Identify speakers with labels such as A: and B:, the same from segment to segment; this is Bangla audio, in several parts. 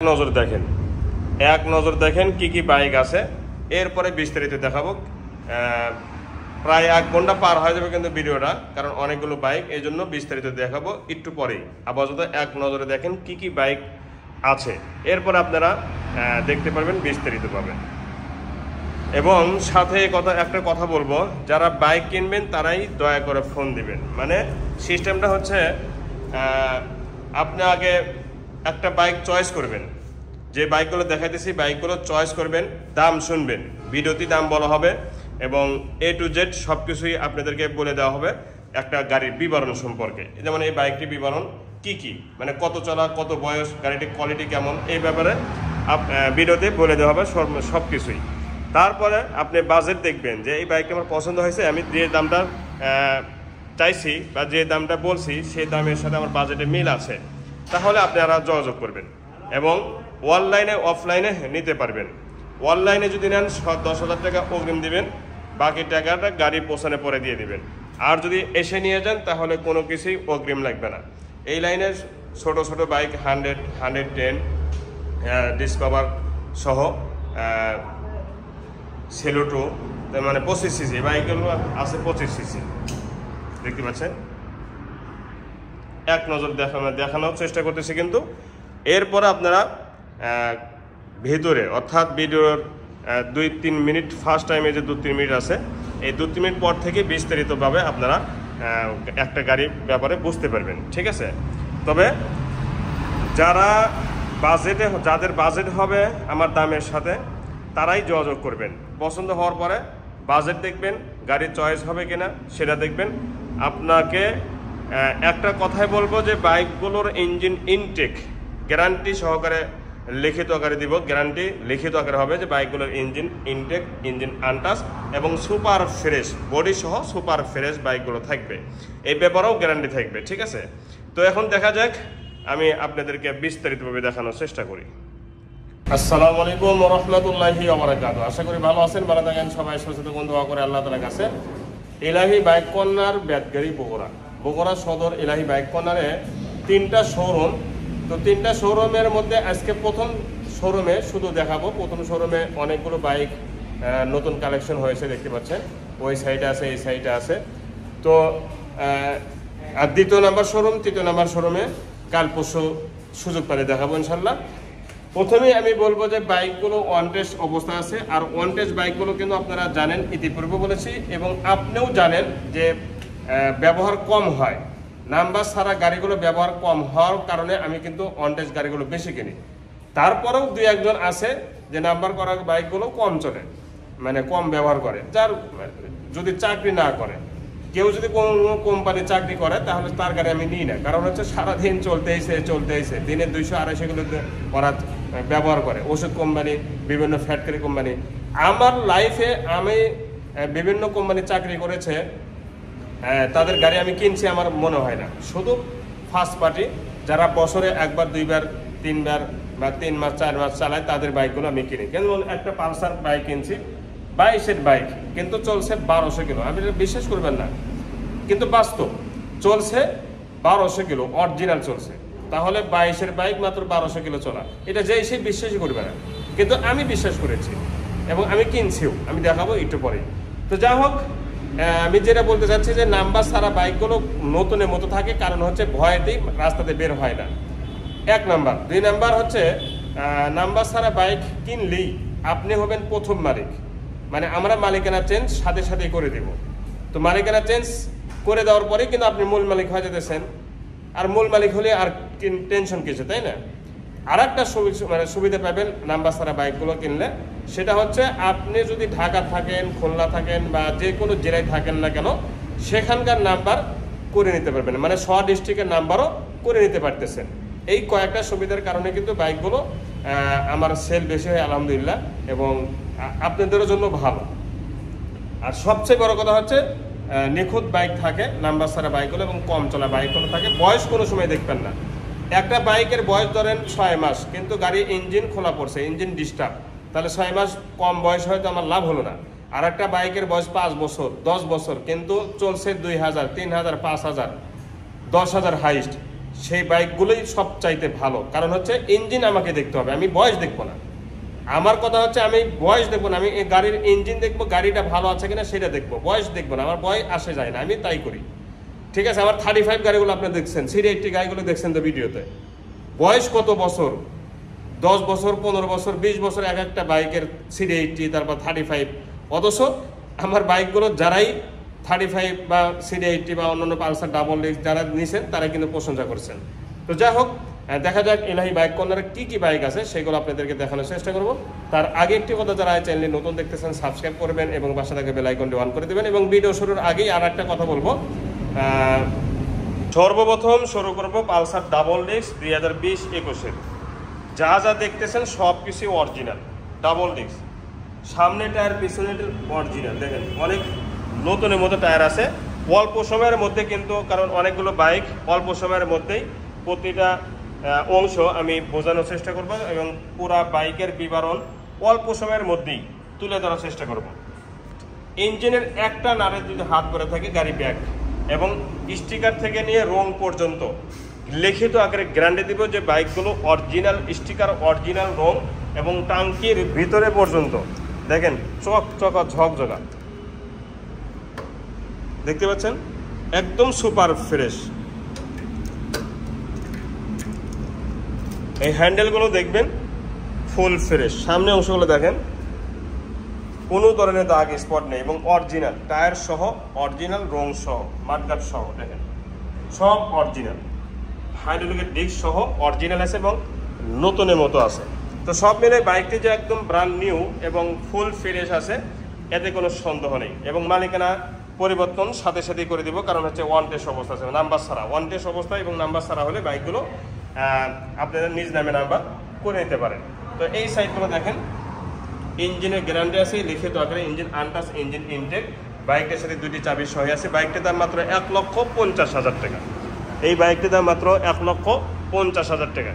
A: নজর দেখেন কি কি বাইক আছে, এরপরে বিস্তারিত দেখাবো। প্রায় 1 ঘন্টা পার হয়ে যাবে কিন্তু ভিডিওটা, কারণ অনেকগুলো বাইক, এই জন্য বিস্তারিত দেখাবো একটু পরেই। আপাতত এক নজরে দেখেন কি কি বাইক আছে, এরপর আপনারা দেখতে পারবেন, বিস্তারিত পাবেন। এবং সাথে একটা কথা বলবো, যারা বাইক কিনবেন তারাই দয়া করে ফোন দিবেন। মানে সিস্টেমটা হচ্ছে, আপনি আগে একটা বাইক চয়েস করবেন, যে বাইকগুলো দেখাইতেছি বাইকগুলো চয়েস করবেন, দাম শুনবেন, ভিডিওতে দাম বলা হবে এবং A to Z সব কিছুই আপনাদেরকে বলে দেওয়া হবে একটা গাড়ির বিবরণ সম্পর্কে। যেমন এই বাইকটির বিবরণ কি মানে কত চলা, কত বয়স, গাড়িটির কোয়ালিটি কেমন, এই ব্যাপারে ভিডিওতে বলে দেওয়া হবে সব কিছুই। তারপরে আপনি বাজেট দেখবেন যে এই বাইকটা আমার পছন্দ হয়েছে, আমি যে দামটা চাইছি বা যে দামটা বলছি সেই দামের সাথে আমার বাজেটে মিল আছে, তাহলে আপনারা যোগাযোগ করবেন এবং অনলাইনে অফলাইনে নিতে পারবেন। অনলাইনে যদি নেন 10,000 টাকা অগ্রিম দিবেন, বাকি টাকাটা গাড়ি পৌঁছানো পরে দিয়ে দিবেন। আর যদি এসে নিয়ে যান তাহলে কোনো কিছুই অগ্রিম লাগবে না। এই লাইনের ছোট বাইক 100, 110, ডিসকভার সহ সেলোটো, মানে 25 সিসি বাইকগুলো আছে, 25 সিসি দেখতে পাচ্ছেন। এক নজর দেখানোর চেষ্টা করতেছি কিন্তু। এরপরে আপনারা ভেতরে, অর্থাৎ ভিডিওর 2-3 মিনিট, ফার্স্ট টাইমে যে 2-3 মিনিট আছে, এই 2-3 মিনিট পর থেকে বিস্তারিতভাবে আপনারা একটা গাড়ির ব্যাপারে বুঝতে পারবেন, ঠিক আছে। তবে যাদের বাজেট হবে আমার দামের সাথে, তারাই যোগাযোগ করবেন। পছন্দ হওয়ার পরে বাজেট দেখবেন, গাড়ির চয়েস হবে কিনা সেটা দেখবেন। আপনাকে একটা কথাই বলবো যে বাইকগুলোর ইঞ্জিন ইনটেক গ্যারান্টি সহকারে লিখিত আকারে দিব, গ্যারান্টি লিখিত আকারে হবে যে বাইকগুলোর ইঞ্জিন ইনটেক, ইঞ্জিন আনটাচ এবং সুপার ফ্রেশ, বডি সহ সুপার ফ্রেশ বাইকগুলো থাকবে, এই ব্যাপারেও গ্যারান্টি থাকবে, ঠিক আছে। তো এখন দেখা যাক, আমি আপনাদেরকে বিস্তারিতভাবে দেখানোর চেষ্টা করি। আসসালামু আলাইকুম ওয়া রাহমাতুল্লাহি ওয়া বারাকাতুহু। আশা করি ভালো আছেন, ভালো থাকেন, সবাই সুস্থ থাকুন, দোয়া করে আল্লাহ তাআলার কাছে। ইলাহি বাইক কর্নার, বেতগাড়ি, বগুড়া সদর ইলাহি বাইক কর্নারে 3টা শোরুম। তো 3টা শোরুমের মধ্যে আজকে প্রথম শোরুমে শুধু দেখাবো। প্রথম শোরুমে অনেকগুলো বাইক নতুন কালেকশন হয়েছে, দেখতে পাচ্ছেন, ওই সাইডে আছে, এই সাইডে আছে। তো আর 2য় নাম্বার শোরুম, 3য় নাম্বার শোরুমে কাল পরশু সুযোগ পেলে দেখাবো ইনশাল্লাহ। প্রথমেই আমি বলবো যে বাইকগুলো ওয়ান টেস্ট অবস্থা আছে, আর ওয়ান টেস্ট বাইকগুলো কিন্তু আপনারা জানেন, ইতিপূর্বে বলেছি এবং আপনিও জানেন যে ব্যবহার কম হয়। নাম্বার ছাড়া গাড়িগুলো ব্যবহার কম হওয়ার কারণে আমি কিন্তু ওয়ান টেস্ট গাড়িগুলো বেশি কিনি। তারপরেও 2-1 জন আছে যে নাম্বার করা বাইকগুলো কম চলে, মানে কম ব্যবহার করে, যার যদি চাকরি না করে, কেউ যদি কোনো কোম্পানি চাকরি করে তাহলে তার গাড়ি আমি নিই না। কারণ হচ্ছে সারাদিন চলতেইছে, দিনে 200-250 কিলো ওরা ব্যবহার করে, ওষুধ কোম্পানি, বিভিন্ন ফ্যাক্টরি কোম্পানি। আমার লাইফে আমি বিভিন্ন কোম্পানি চাকরি করেছে, তাদের গাড়ি আমি কিনছি আমার মনে হয় না। শুধু ফার্স্ট পার্টি যারা বছরে 1বার 2বার 3বার বা 3 মাস 4 মাস চালায়, তাদের বাইকগুলো আমি কিনি। কিন্তু একটা পালসার বাইক কিনছি, 22-এর বাইক, কিন্তু চলছে 1200 কিলো। আপনি বিশ্বাস করবেন না, কিন্তু বাস্তব চলছে 1200 কিলো, অরিজিনাল চলছে। তাহলে 22-এর বাইক মাত্র 1200 কিলো চলা, এটা যে সে বিশ্বাসই করবে না, কিন্তু আমি বিশ্বাস করেছি এবং আমি কিনছিও, আমি দেখাবো একটু পরে। তো যা হোক, আমি যেটা বলতে চাচ্ছি যে নাম্বার ছাড়া বাইকগুলো নতুনের মতো থাকে, কারণ হচ্ছে ভয়েতেই রাস্তাতে বের হয় না, 1 নাম্বার। 2 নাম্বার হচ্ছে নাম্বার ছাড়া বাইক কিনলেই আপনি হবেন প্রথম মালিক, মানে আমরা মালিকানা চেঞ্জ সাথে করে দেব। তো মালিকানা চেঞ্জ করে দেওয়ার পরে কিন্তু আপনি মূল মালিক হয়ে যেতেছেন, আর মূল মালিক হলে আর টেনশন কিছু, তাই না। আর একটা সুবিধা পাবেন নাম্বার ছাড়া বাইকগুলো কিনলে, সেটা হচ্ছে আপনি যদি ঢাকা থাকেন, খুলনা থাকেন বা যে কোনো জেলায় থাকেন না কেন, সেখানকার নাম্বার করে নিতে পারবেন, মানে ডিস্ট্রিক্টের নাম্বারও করে নিতে পারতেছেন। এই কয়েকটা সুবিধার কারণে কিন্তু বাইকগুলো আমার সেল বেশি হয় আলহামদুলিল্লাহ, এবং আপনাদেরও জন্য ভালো। আর সবচেয়ে বড় কথা হচ্ছে নিখুঁত বাইক থাকে নাম্বার ছাড়া বাইকগুলো, এবং কম চলা বাইকগুলো থাকে। বয়স কোনো সময় দেখবেন না। একটা বাইকের বয়স ধরেন 6 মাস, কিন্তু গাড়ি ইঞ্জিন খোলা পড়ছে, ইঞ্জিন ডিস্টার্ব, তাহলে 6 মাস কম বয়স হয়তো আমার লাভ হলো না। আর একটা বাইকের বয়স 5 বছর, 10 বছর, কিন্তু চলছে 2000, 3000, 5000, 10,000 হাইস্ট, সেই বাইকগুলোই সব চাইতে ভালো। কারণ হচ্ছে ইঞ্জিন আমাকে দেখতে হবে, আমি বয়স দেখবো না। আমার কথা হচ্ছে আমি বয়স দেখবো না, আমি এই গাড়ির ইঞ্জিন দেখবো, গাড়িটা ভালো আছে কিনা সেটা দেখবো, বয়স দেখবো না। আমার বয়স আসে যায় না, আমি তাই করি। ঠিক আছে, আমার 35 গাড়িগুলো আপনি দেখছেন, CD80 গাড়িগুলো দেখছেন তো ভিডিওতে, বয়স কত বছর, 10 বছর, 15 বছর, 20 বছর এক একটা বাইকের CD80, তারপর 35। অথচ আমার বাইকগুলো যারাই 35 বা CD80 বা অন্যান্য পালসার ডাবল ডিস্ক যারা নিছেন তারা কিন্তু প্রশংসা করছেন। তো যাই হোক, দেখা যাক এলাহি বাইক কর্নারে কি কি বাইক আছে সেগুলো আপনাদেরকে দেখানোর চেষ্টা করব। তার আগে একটি কথা, যারা চ্যানেলে নতুন দেখতেছেন সাবস্ক্রাইব করবেন এবং পাশে থাকা বেল আইকনটি অন করে দেবেন। এবং ভিডিও শুরুর আগেই আর একটা কথা বলবো, সর্বপ্রথম শুরু করব পালসার ডাবল ডিস্ক 2020-21-এর। যা যা দেখতেছেন সব কিছু অরিজিনাল ডাবল ডিস্ক, সামনে টায়ার পিছনে অরিজিনাল। দেখেন অনেক নতুনের মতো টায়ার আছে অল্প সময়ের মধ্যে, কিন্তু কারণ অনেকগুলো বাইক অল্প সময়ের মধ্যেই প্রতিটা অংশ আমি বোঝানোর চেষ্টা করব এবং পুরা বাইকের বিবরণ অল্প সময়ের মধ্যেই তুলে ধরার চেষ্টা করব। ইঞ্জিনের একটা নাড়ে যদি হাত করে থাকে গাড়ি ব্যাক, এবং স্টিকার থেকে নিয়ে রং পর্যন্ত লিখিত আকারে গ্যারান্টি দিব যে বাইকগুলো অরিজিনাল স্টিকার, অরিজিনাল রং, এবং টাঙ্কির ভিতরে পর্যন্ত দেখেন চকচকা ঝকঝকা দেখতে পাচ্ছেন, একদম সুপার ফ্রেশ। এই হ্যান্ডেলগুলো দেখবেন ফুল ফ্রেশ, সামনে অংশগুলো দেখেন কোনো ধরনের দাগ স্পট নেই, এবং অরিজিনাল টায়ার সহ, অরিজিনাল রং সহ, মাঠগাট সহ, দেখেন সব অরিজিনাল। হাইড্রোলিকের ডিস্ক সহ অরিজিনাল আছে এবং নতুনের মতো আছে। তো সব মিলে বাইকটি যে একদম ব্র্যান্ড নিউ এবং ফুল ফ্রেশ আছে এতে কোনো সন্দেহ নেই। এবং মালিকানা পরিবর্তন সাথে সাথেই করে দিব, কারণ হচ্ছে ওয়ান টেস্ট অবস্থা আছে, নাম্বার ছাড়া, ওয়ান টেস্ট অবস্থা এবং নাম্বার ছাড়া হলে বাইকগুলো আপনাদের নিজ নামে নাম্বার করে নিতে পারেন। তো এই সাইডগুলো দেখেন, ইঞ্জিনের গ্যারান্টি আছে লিখিত আকারে, ইঞ্জিন আনটাচ, ইঞ্জিন ইনটেক, বাইকটার সাথে 2টি চাবি সহ আছে। বাইকটির দাম মাত্র 1,50,000 টাকা। এই বাইকটির দাম মাত্র 1,50,000 টাকা।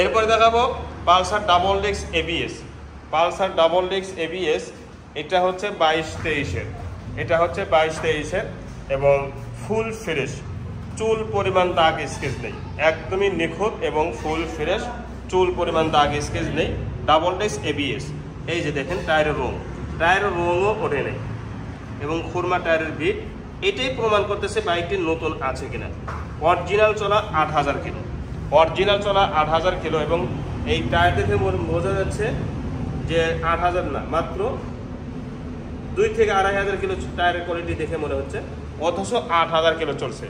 A: এরপরে দেখাবো Pulsar double disk ABS। Pulsar double disk ABS এটা হচ্ছে 22-23-এর, এটা হচ্ছে 22-23-এর এবং ফুল ফ্রেশ, চুল পরিমাণ দাগ স্কেচ নেই, একদমই নিখুঁত এবং ফুল ফ্রেশ, চুল পরিমাণ দাগ স্কেচ নেই। ডাবল ডিস্ক ABS, এই যে দেখেন টায়ারের রঙও ওঠে নেই এবং খুরমা টায়ারের বিট, এটাই প্রমাণ করতেছে বাইকটি নতুন আছে কিনা। অরিজিনাল চলা 8,000 কিলো, অরিজিনাল চলা 8,000 কিলো, এবং এই টায়ার দেখে বোঝা যাচ্ছে যে 8,000 না, মাত্র 2 থেকে 2,500 কিলো টায়ারের কোয়ালিটি দেখে মনে হচ্ছে, অথচ 8,000 কিলো চলছে।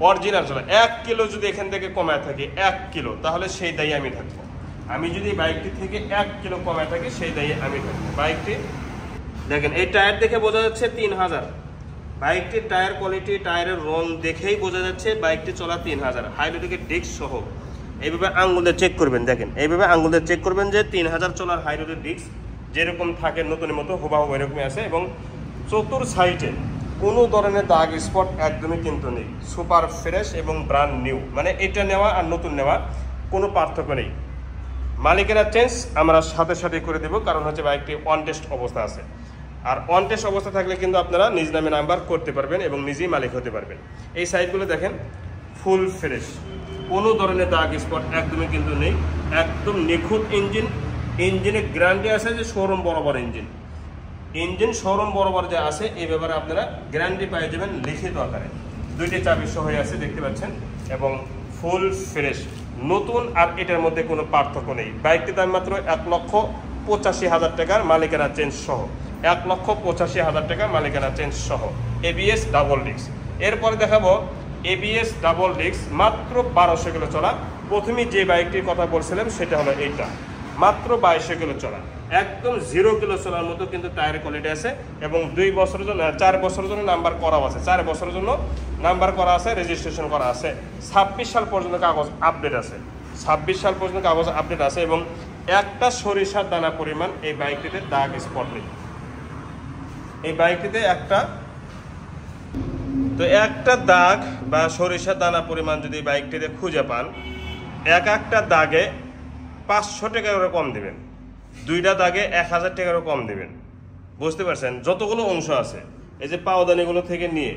A: অরিজিনাল চলা 1 কিলো যদি এখান থেকে কমায় থাকে 1 কিলো, তাহলে সেই দায়ী আমি থাকবো। আমি যদি বাইকটি থেকে 1 কিলো কমায় থাকি সেই দায়ী আমি থাকবো। বাইকটি দেখেন, এই টায়ার দেখে বোঝা যাচ্ছে 3,000, বাইকটির টায়ার কোয়ালিটি, টায়ারের রং দেখেই বোঝা যাচ্ছে বাইকটি চলা 3,000। হাইড্রোলিকের ডিস্ক সহ এইভাবে আঙুল দিয়ে চেক করবেন, দেখেন এইভাবে আঙুল দিয়ে চেক করবেন যে 3,000 চলার হাইড্রোলিক ডিস্ক যেরকম থাকে নতুনের মতো হুবাহু এরকমই আছে, এবং চতুর সাইডে কোনো ধরনের দাগ স্পট একদমই কিন্তু নেই, সুপার ফ্রেশ এবং ব্র্যান্ড নিউ। মানে এটা নেওয়া আর নতুন নেওয়া কোনো পার্থক্য নেই। মালিকেরা চেঞ্জ আমরা সাথে সাথে করে দেবো, কারণ হচ্ছে বাইকটি অন টেস্ট অবস্থা আছে। আর অন টেস্ট অবস্থা থাকলে কিন্তু আপনারা নিজ নামে নাম্বার করতে পারবেন এবং নিজেই মালিক হতে পারবেন। এই সাইডগুলো দেখেন ফুল ফ্রেশ, কোনো ধরনের দাগ স্পট একদমই কিন্তু নেই, একদম নিখুঁত ইঞ্জিন। ইঞ্জিনের গ্যারান্টি আছে যে শোরুম বরাবর ইঞ্জিন শোরুম বরাবর যে আছে, এই ব্যাপারে আপনারা গ্যারান্টি পেয়ে যাবেন লিখিত আকারে। 2টি চাবি সহ আছে দেখতে পাচ্ছেন, এবং ফুল ফ্রেশ নতুন, আর এটার মধ্যে কোনো পার্থক্য নেই। বাইকটির দাম মাত্র 1,85,000 টাকার মালিকানা চেঞ্জ সহ, 1,85,000 টাকা মালিকানা চেঞ্জ সহ ABS ডাবল ডিস্ক। এরপরে দেখাবো ABS ডাবল ডিস্ক, মাত্র 1200 কিলো চলা। প্রথমেই যে বাইকটির কথা বলছিলাম সেটা হলো এইটা, মাত্র 2200 কিলো চলা, একদম 0 কিলো চলার মতো কিন্তু টায়ার কোয়ালিটি আছে, এবং 2 বছরের জন্য 4 বছরের জন্য নাম্বার করা আছে, 4 বছরের জন্য নাম্বার করা আছে, রেজিস্ট্রেশন করা আছে। 26 সাল পর্যন্ত কাগজ আপডেট আছে, 26 সাল পর্যন্ত কাগজ আপডেট আছে, এবং একটা সরিষার দানা পরিমাণ এই বাইকটিতে দাগ স্পট নেই। এই বাইকটিতে একটা দাগ বা সরিষার দানা পরিমাণ যদি বাইকটিতে খুঁজে পান, একটা দাগে 500 টাকা করে কম দেবেন, 2টা দাগে 1,000 টাকারও কম দেবেন। বুঝতে পারছেন? যতগুলো অংশ আছে, এই যে পাওদানিগুলো থেকে নিয়ে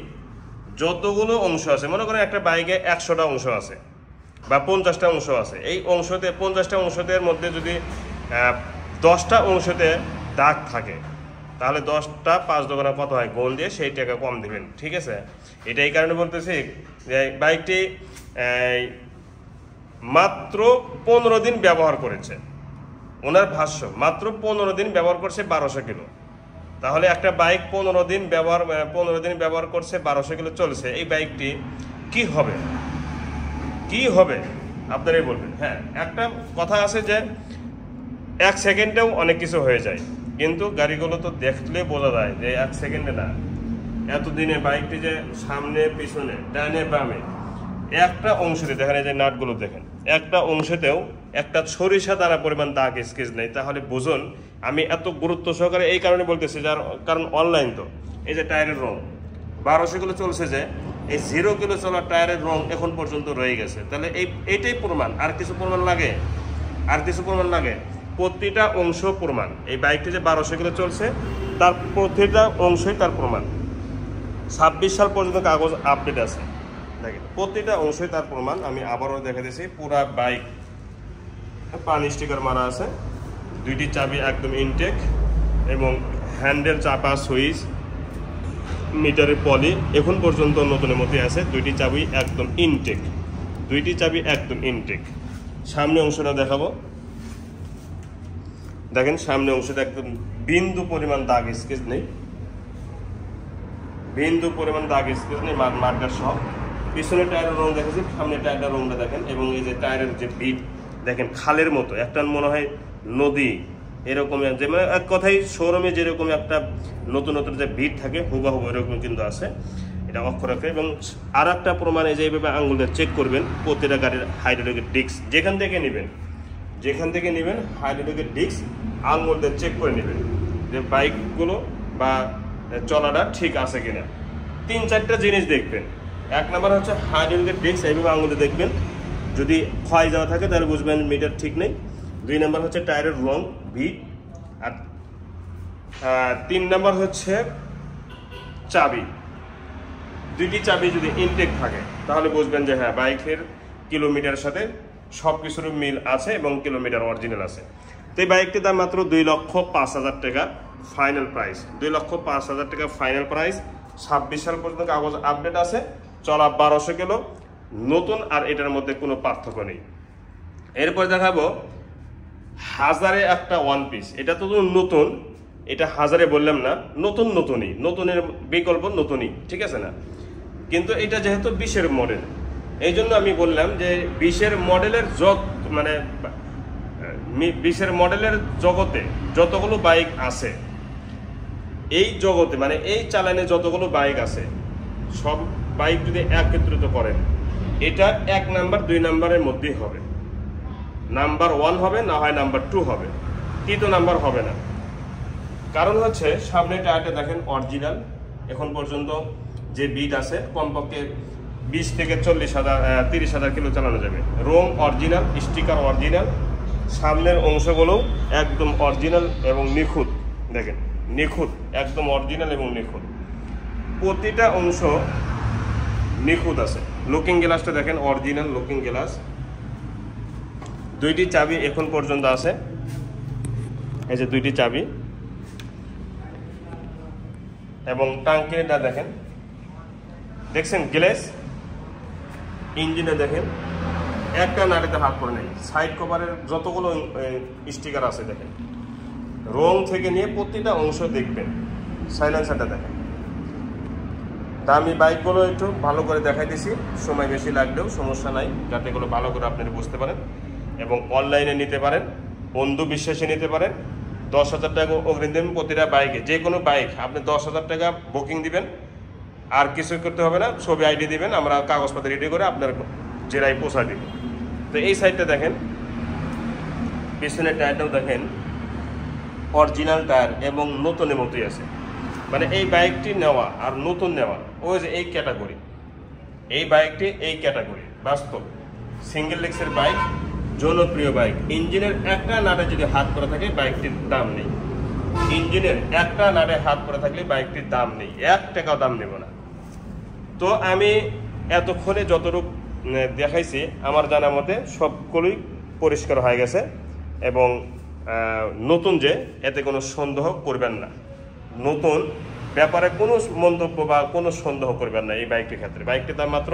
A: যতগুলো অংশ আছে, মনে করেন একটা বাইকে 100টা অংশ আছে বা 50টা অংশ আছে, এই অংশতে 50টা অংশতের মধ্যে যদি 10টা অংশতে দাগ থাকে, তাহলে 10টা 5 দোকানে কত হয় গোল দিয়ে সেই টাকা কম দিবেন। ঠিক আছে, এটা এই কারণে বলতেছি যে বাইকটি মাত্র 15 দিন ব্যবহার করেছে, ওনার ভাষ্য মাত্র 15 দিন ব্যবহার করছে 1200 কিলো। তাহলে একটা বাইক 15 দিন ব্যবহার করছে, 1200 কিলো চলছে, এই বাইকটি কি হবে, কি হবে আপনারাই বলবেন। হ্যাঁ, একটা কথা আছে যে 1 সেকেন্ডেও অনেক কিছু হয়ে যায়, কিন্তু গাড়িগুলো তো দেখলে বোঝা যায় যে 1 সেকেন্ডে না। এতদিনে বাইকটি যে সামনে পিছনে ডানে বামে একটা অংশতে দেখেন, এই যে নাটগুলো দেখেন, একটা অংশতেও একটা সরিষা দানা পরিমাণ দাগ স্কেচ নেই। তাহলে বুঝুন আমি এত গুরুত্ব সহকারে এই কারণে বলতেছি, যার কারণ অনলাইন তো এই যে টায়ারের রং 1200 কিলো চলছে, যে এই 0 কিলো চলা টায়ারের রং এখন পর্যন্ত রয়ে গেছে। তাহলে এইটাই প্রমাণ, আর কিছু প্রমাণ লাগে? আর কিছু প্রমাণ লাগে? প্রতিটা অংশ প্রমাণ। এই বাইকটি যে 1200 কিলো চলছে তার প্রতিটা অংশই তার প্রমাণ। 26 সাল পর্যন্ত কাগজ আপডেট আছে, দেখেন প্রতিটা অংশই তার প্রমাণ। আমি আবারও দেখে দিয়েছি, পুরা বাইক পানি স্টিকার মারা আছে, 2টি চাবি একদম ইনটেক এবং হ্যান্ডেল, চাপা, সুইচ, মিটারের পলি এখন পর্যন্ত নতুনের মধ্যে আছে, 2টি চাবি একদম ইনটেক, 2টি চাবি একদম ইনটেক। সামনে অংশটা দেখাবো, দেখেন সামনে অংশটা একদম বিন্দু পরিমাণ দাগ স্কেচ নেই, বিন্দু পরিমাণ দাগ স্কেচ নেই, মার্কার সহ। পিছনে টায়ারের রং দেখেছি, সামনে টায়ারের রংটা দেখেন, এবং এই যে টায়ারের যে বিট দেখেন খালের মতো, একটা মনে হয় নদী এরকম, যে মানে এক কথাই শোরুমে যেরকম একটা নতুন নতুন যে বিট থাকে হুবাহু এরকম কিন্তু আছে, এটা অক্ষরাক্ষরে। এবং আর একটা প্রমাণ, এই যে এইভাবে আঙুলটা চেক করবেন প্রতিটা গাড়ির হাইড্রোলিকের ডিস্ক যেখান থেকে নেবেন হাইড্রোলিকের ডিস্ক আঙুলটা চেক করে নেবেন যে বাইকগুলো বা চলাটা ঠিক আছে কিনা। 3-4টা জিনিস দেখবেন। 1 নাম্বার হচ্ছে হাইড্রোলিকের ডিস্ক, এইভাবে আঙুলে দেখবেন, যদি ক্ষয় যাওয়া থাকে তাহলে বুঝবেন মিটার ঠিক নেই। 2 নাম্বার হচ্ছে টায়ারের রং ভিট, আর 3 নাম্বার হচ্ছে চাবি। 2টি চাবি যদি ইনটেক থাকে তাহলে বুঝবেন যে হ্যাঁ বাইকের কিলোমিটারের সাথে সব কিছুর মিল আছে এবং কিলোমিটার অরিজিনাল আছে। তো এই বাইকটির দাম মাত্র 2,05,000 টাকা ফাইনাল প্রাইস, 2,05,000 টাকা ফাইনাল প্রাইস। 26 সাল পর্যন্ত কাগজ আপডেট আছে, চলা 1200 কিলো নতুন, আর এটার মধ্যে কোনো পার্থক্য নেই। এরপর দেখাবো হাজারে একটা ওয়ান পিস, এটা তো নতুন, এটা হাজারে বললাম না, নতুনই, নতুনের বিকল্প নতুনই, ঠিক আছে না? কিন্তু এটা যেহেতু 20-এর মডেল, এই জন্য আমি বললাম যে 20-এর মডেলের মানে 20-এর মডেলের জগতে যতগুলো বাইক আছে, এই জগতে মানে এই চালানে যতগুলো বাইক আছে, সব বাইক যদি একত্রিত করেন, এটা 1 নাম্বার 2 নাম্বারের মধ্যেই হবে, নাম্বার 1 হবে, না হয় নাম্বার 2 হবে, 3 নাম্বার হবে না। কারণ হচ্ছে সামনে টায়ারটা দেখেন অরিজিনাল, এখন পর্যন্ত যে বিট আছে কমপক্ষে 20 থেকে 30,000 কিলো চালানো যাবে। রং অরিজিনাল, স্টিকার অরিজিনাল, সামনের অংশগুলো একদম অরিজিনাল এবং নিখুঁত, দেখেন নিখুঁত, একদম অরিজিনাল এবং নিখুঁত, প্রতিটা অংশ নিখুঁত আছে। লুকিং গ্লাসটা দেখেন অরিজিনাল লুকিং গ্লাস, 2টি চাবি এখন পর্যন্ত আছে, এই যে 2টি চাবি, এবং টাঙ্কিটা দেখেন, দেখছেন গ্লাস, ইঞ্জিনে দেখেন একটা নাড়িতে হাত পড়ে নেই, সাইড কভারের যতগুলো স্টিকার আছে দেখেন, রং থেকে নিয়ে প্রতিটা অংশ দেখবেন, সাইলেন্সারটা দেখেন। তা আমি বাইকগুলো একটু ভালো করে দেখাই দিছি, সময় বেশি লাগলেও সমস্যা নাই, যাতে এগুলো ভালো করে আপনারা বুঝতে পারেন এবং অনলাইনে নিতে পারেন, বন্ধু বিশ্বাসে নিতে পারেন। 10,000 টাকা অগ্রিম দেবেন প্রতিটা বাইকে, যে কোনো বাইক আপনি 10,000 টাকা বুকিং দিবেন, আর কিছু করতে হবে না, ছবি আইডি দিবেন, আমরা কাগজপত্র রেডি করে আপনার জেলায় পৌঁছা দিব। তো এই সাইডটা দেখেন, পিছনের টায়ারটাও দেখেন অরিজিনাল টায়ার এবং নতুনের মতোই আছে, মানে এই বাইকটি নেওয়া আর নতুন নেওয়া ওই যে এই ক্যাটাগরি, এই বাইকটি এই ক্যাটাগরি, বাস্তব সিঙ্গেল লেক্সের বাইক, জনপ্রিয় বাইক। ইঞ্জিনের একটা নাটে যদি হাত করা থাকে বাইকটির দাম নেই, ইঞ্জিনের একটা নাটে হাত করা থাকলে বাইকটির দাম নেই, 1 টাকাও দাম নেব না। তো তো আমি এতক্ষণে যতটুকু দেখাইছি আমার জানা মতে সবগুলোই পরিষ্কার হয়ে গেছে, এবং নতুন যে এতে কোনো সন্দেহ করবেন না, নতুন ব্যাপারে কোনো মন্তব্য বা কোনো সন্দেহ করবেন না। এই বাইকটির ক্ষেত্রে বাইকটির দাম মাত্র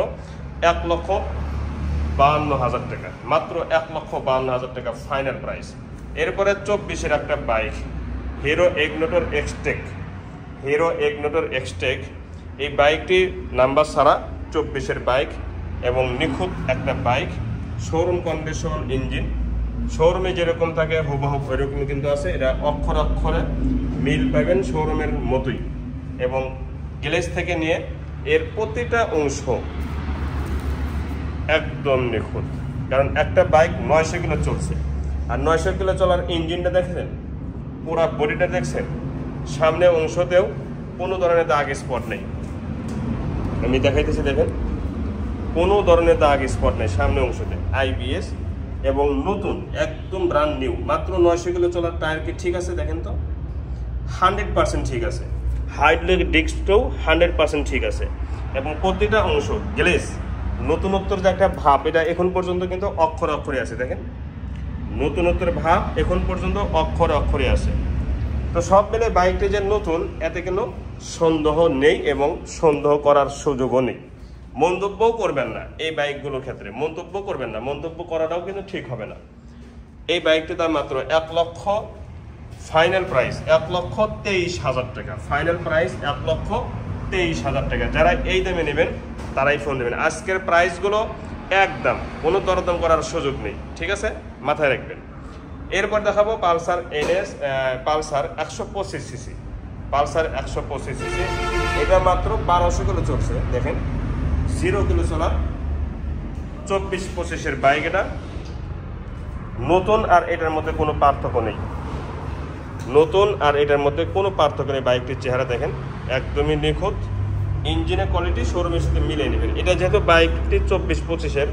A: 1,52,000 টাকা, মাত্র 1,52,000 টাকা ফাইনাল প্রাইস। এরপরে 24-এর একটা bike, hero ignitor Xtec, hero ignitor Xtec. এই বাইকটির নাম্বার ছাড়া 24-এর বাইক এবং নিখুঁত একটা বাইক, শোরুম কন্ডিশন ইঞ্জিন, শোরুমে যেরকম থাকে হুবহু এরকম কিন্তু আছে। এটা অক্ষরে অক্ষরে মিল পাবেন শোরুমের মতোই, এবং গ্লেজ থেকে নিয়ে এর প্রতিটা অংশ একদম নিখুঁত। কারণ একটা বাইক 900 কিলো চলছে, আর 900 কিলো চলার ইঞ্জিনটা দেখেছেন, পুরো বডিটা দেখছেন, সামনে অংশতেও কোনো ধরনের দাগ স্পট নেই। আমি দেখাইতেছি, দেখেন কোনো ধরনের দাগ স্পট নেই সামনে অংশতে, আইবিএস এবং নতুন একদম ব্র্যান্ড নিউ। মাত্র 900 কিলো চলার টায়ার কি ঠিক আছে? দেখেন তো 100% ঠিক আছে। হাইড লেগ ডিস্কটাও 100% ঠিক আছে, এবং প্রতিটা অংশ গ্লেজ নতুনত্বর যে একটা ভাব, এটা এখন পর্যন্ত কিন্তু অক্ষরে অক্ষরে আছে। দেখেন নতুনত্বের ভাব এখন পর্যন্ত অক্ষরে অক্ষরে আছে। তো সব মিলে বাইকটি যে নতুন এতে কোনো সন্দেহ নেই, এবং সন্দেহ করার সুযোগও নেই। মন্তব্যও করবেন না এই বাইকগুলোর ক্ষেত্রে, মন্তব্য করবেন না, মন্তব্য করাটাও কিন্তু ঠিক হবে না। এই বাইকটির দাম মাত্র 1 লক্ষ, ফাইনাল প্রাইস 1,23,000 টাকা, ফাইনাল প্রাইস 1,23,000 টাকা। যারা এই দামে নেবেন তারাই ফোন দেবেন। আজকের প্রাইসগুলো একদম, কোনো দরদাম করার সুযোগ নেই, ঠিক আছে, মাথায় রাখবেন। এরপর দেখাবো Pulsar NS, Pulsar 125 CC, Pulsar 125 CC. এটা মাত্র 1200 কিলো চলছে, দেখেন 0 কিলো চলা 24-25-এর বাইক। এটা নতুন, আর এটার মধ্যে কোনো পার্থক্য নেই, নতুন আর এটার মধ্যে কোনো পার্থক্য নেই। বাইকটির চেহারা দেখেন একদমই নিখুঁত, ইঞ্জিনের কোয়ালিটি শোরুমের সাথে মিলিয়ে নেবেন। এটা যেহেতু বাইকটি 24-25-এর,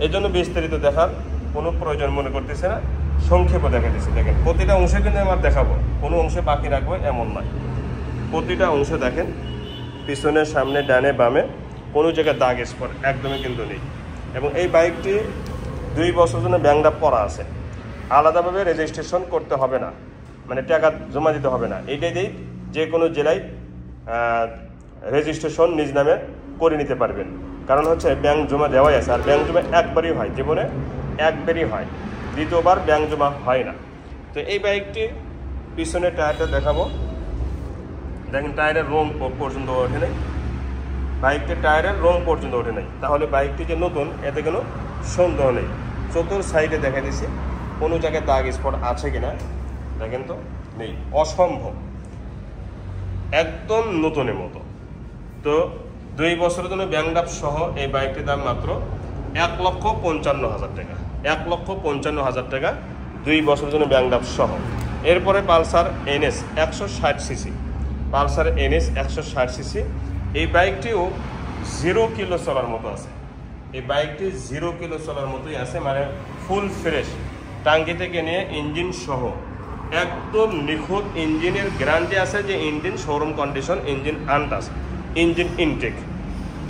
A: এই জন্য বিস্তারিত দেখার কোনো প্রয়োজন মনে করতেছে না, সংক্ষেপে দেখা দিচ্ছে। দেখেন প্রতিটা অংশে কিন্তু আমার দেখাবো, কোনো অংশে বাকি রাখবো এমন নয়, প্রতিটা অংশে দেখেন, পিছনে সামনে ডানে বামে কোনো জায়গায় দাগ স্পট একদমই কিন্তু নেই। এবং এই বাইকটি 2 বছর জন্য ব্যাংকডাপ করা আছে, আলাদাভাবে রেজিস্ট্রেশন করতে হবে না, মানে টাকা জমা দিতে হবে না। এইটাই দিয়েই যে কোনো জেলায় রেজিস্ট্রেশন নিজ নামে করে নিতে পারবেন। কারণ হচ্ছে ব্যাংক জমা দেওয়াই আছে, আর ব্যাংক জমা একবারই হয়, জীবনে একবারই হয়, দ্বিতীয়বার ব্যাংক জমা হয় না। তো এই বাইকটি পিছনের টায়ারটা দেখাবো, দেখেন টায়ারের রং পর্যন্ত ওঠে নাই, বাইকটির টায়ারের রং পর্যন্ত ওঠে নাই। তাহলে বাইকটি যে নতুন এতে কোনো সন্দেহ নেই। চতুর সাইডে দেখা দিয়েছি কোনো জায়গায় দাগ স্পট আছে কিনা, দেখেন তো নেই, অসম্ভব, একদম নতুনের মতো। তো 2 বছরের জন্য ব্যাংকডাপ সহ এই বাইকটির দাম মাত্র 1,55,000 টাকা, 1,55,000 টাকা 2 বছরের জন্য ব্যাংকডাপ সহ। এরপরে Pulsar NS 160 CC, Pulsar NS 160 CC. এই বাইকটিও 0 কিলো চলার মতো আছে, এই বাইকটি 0 কিলো চলার মতোই আছে, মানে ফুল ফ্রেশ, টাঙ্কি থেকে নিয়ে ইঞ্জিন সহ একদম নিখুঁত। ইঞ্জিনের গ্যারান্টি আছে যে engine showroom condition, engine untouch, engine intact.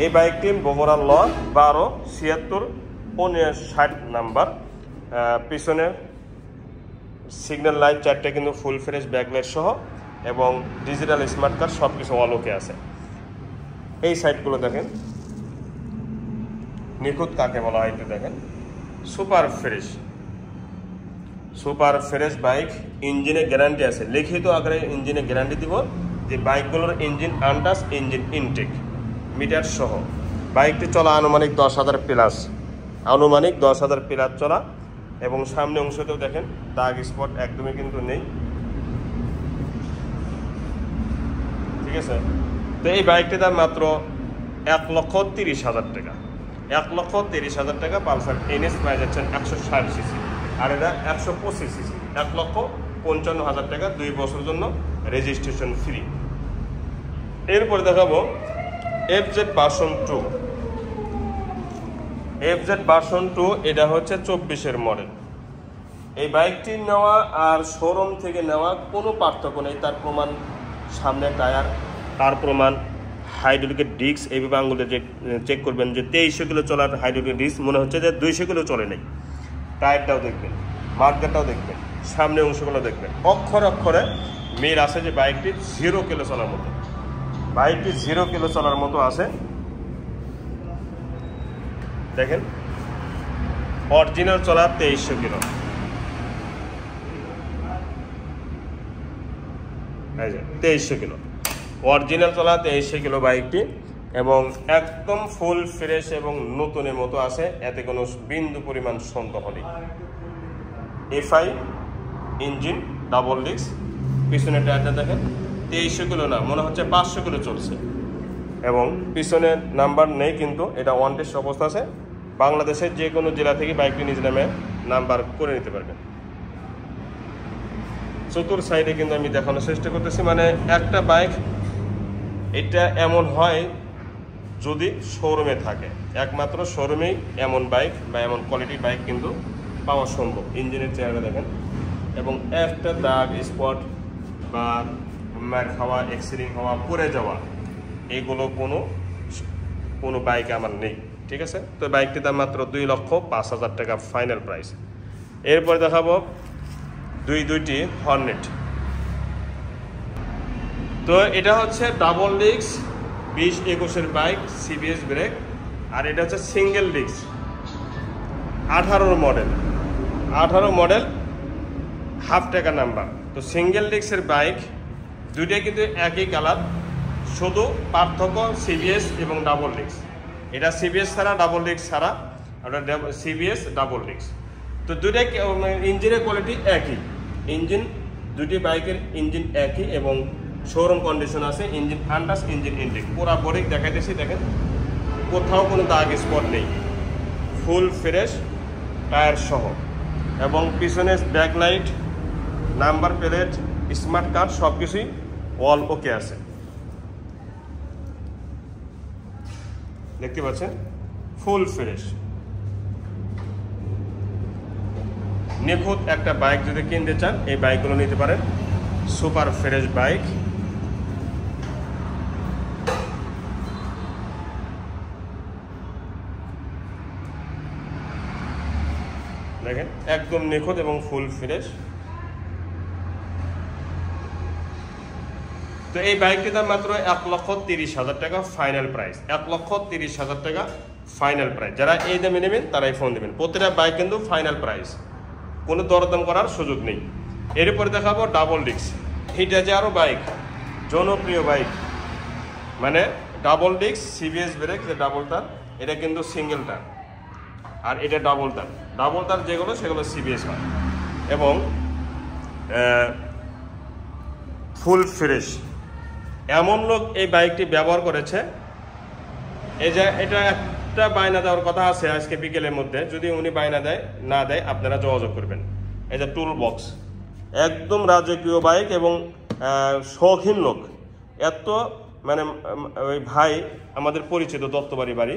A: এই বাইকটি বগুড়া ল 12-76-59 নাম্বার। পিছনে সিগন্যাল লাইট 4টে কিন্তু ফুল ফ্রেশ, ব্যাকলাইট সহ, এবং ডিজিটাল স্মার্ট কার্ড সব কিছু অলোকে আছে। এই সাইডগুলো দেখেন নিখুঁত কাকে বলা হয়, একটু দেখেন, super fresh, super fresh bike. ইঞ্জিনের গ্যারান্টি আছে, লিখিত আকারে ইঞ্জিনের গ্যারান্টি দিব যে বাইকগুলোর engine untouch, engine intact, meter সহ। বাইকটি চলা আনুমানিক 10,000 প্লাস, আনুমানিক 10,000 প্লাস চলা, এবং সামনে অংশতেও দেখেন দাগ স্পট একদমই কিন্তু নেই, ঠিক আছে। তো এই বাইকটির দাম মাত্র 1,30,000 টাকা, 1,30,000 টাকা। পালসার এনএস পাওয়া যাচ্ছেন 160 সিসি, আর এটা 125 সিসি, 1,55,000 টাকা, 2 বছরের জন্য রেজিস্ট্রেশন ফ্রি। এরপরে দেখাবো FZ ভার্সন 2, FZ ভার্সন 2। এটা হচ্ছে 24-এর মডেল। এই বাইকটি নেওয়া আর শোরুম থেকে নেওয়া কোনো পার্থক্য নেই, তার প্রমাণ সামনে টায়ার, তার প্রমাণ হাইড্রোলিকের ডিস্ক এইভাবে আঙুলে যে চেক করবেন যে 2300 কিলো চলার হাইড্রোলিকের ডিস্ক মনে হচ্ছে যে 200 কিলো চলে নেই। টায়ারটাও দেখবেন, মার্কারটাও দেখবেন, সামনে অংশগুলো দেখবেন, অক্ষরে অক্ষরে মিল আছে যে বাইকটি 0 কিলো চলার মতো, বাইকটি 0 কিলো চলার মতো আছে। দেখেন অরিজিনাল চলা 2300 কিলো, 2300 কিলো অরিজিনাল চলা 2300 কিলো বাইকটি, এবং একদম ফুল ফ্রেশ এবং নতুনের মতো আছে, এতে কোনো বিন্দু পরিমাণ সন্দেহ নেই। FI ইঞ্জিন, ডাবল ডিস্ক, পিছনের টায়ারটা দেখেন 2300 কিলো না, মনে হচ্ছে 500 কিলো চলছে, এবং পিছনের নাম্বার নেই কিন্তু এটা ওয়ান টেস্ট অবস্থা আছে। বাংলাদেশের যে কোনো জেলা থেকে বাইকটি নিজ নামে নাম্বার করে নিতে পারবেন। চতুর সাইডে কিন্তু আমি দেখানোর চেষ্টা করতেছি, মানে একটা বাইক এটা এমন হয় যদি শোরুমে থাকে, একমাত্র শোরুমেই এমন বাইক বা এমন কোয়ালিটির বাইক কিন্তু পাওয়া সম্ভব। ইঞ্জিনের চেহারা দেখেন, এবং একটা দাগ স্পট বা মার খাওয়া, এক্সিডেন্ট হওয়া, পড়ে যাওয়া, এইগুলো কোনো বাইকে আমার নেই। ঠিক আছে, তো বাইকটির দাম মাত্র 2,05,000 টাকা ফাইনাল প্রাইস। এরপরে দেখাবো দুইটি হর্নেট। তো এটা হচ্ছে ডাবল ডিস্ক 20-21-এর বাইক, CBS ব্রেক, আর এটা হচ্ছে সিঙ্গেল ডিস্ক 18 মডেল, হাফ টাকা নাম্বার। তো সিঙ্গেল ডিস্কের বাইক দুইটাই কিন্তু একই কালার, শুধু পার্থক্য CBS এবং ডাবল ডিস্ক। এটা CBS ছাড়া, ডাবল ডিস্ক ছাড়া, ওটা CBS ডাবল ডিস্ক। তো দুইটাই ইঞ্জিনের কোয়ালিটি একই, ইঞ্জিন দুটি বাইকের ইঞ্জিন একই এবং শোরুম কন্ডিশন আছে, ইঞ্জিন আন্ডাস, ইঞ্জিন ইনটেক পুরা বডি দেখাইতেছি। দেখেন কোথাও কোনো দাগ স্পট নেই, ফুল ফ্রেশ টায়ার সহ, এবং পিছনে backlight, number plate, smart card সব কিছুই অল ওকে আছে। দেখতে পাচ্ছেন ফুল ফ্রেশ নিখুঁত একটা বাইক যদি কিনতে চান এই বাইকগুলো নিতে পারেন, সুপার ফ্রেশ বাইক। দেখেন একদম নিখুঁত এবং ফুল ফ্রেশ। তো এই বাইকটির দাম মাত্র 1,30,000 টাকা ফাইনাল প্রাইস, 1,30,000 টাকা ফাইনাল প্রাইস। যারা এই দামে নেবেন তারাই ফোন দেবেন, প্রতিটা বাইক কিন্তু ফাইনাল প্রাইস, কোনো দরদাম করার সুযোগ নেই। এরপরে দেখাবো ডাবল ডিস্ক হিটাজারো বাইক, জনপ্রিয় বাইক, মানে ডাবল ডিস্ক CBS ব্রেক, যে ডাবল তার, এটা কিন্তু সিঙ্গেল তার, আর এটা ডাবল তার যেগুলো সেগুলো CBS হয়, এবং ফুল ফ্রেশ। এমন লোক এই বাইকটি ব্যবহার করেছে, এই যে এটা একটা বায়না দেওয়ার কথা আছে আজকে বিকেলের মধ্যে, যদি উনি বায়না না দেয় আপনারা যোগাযোগ করবেন। এই যে টুল বক্স, একদম রাজকীয় বাইক এবং শৌখিন লোক, এত মানে ওই ভাই আমাদের পরিচিত দত্তবাড়ি বাড়ি,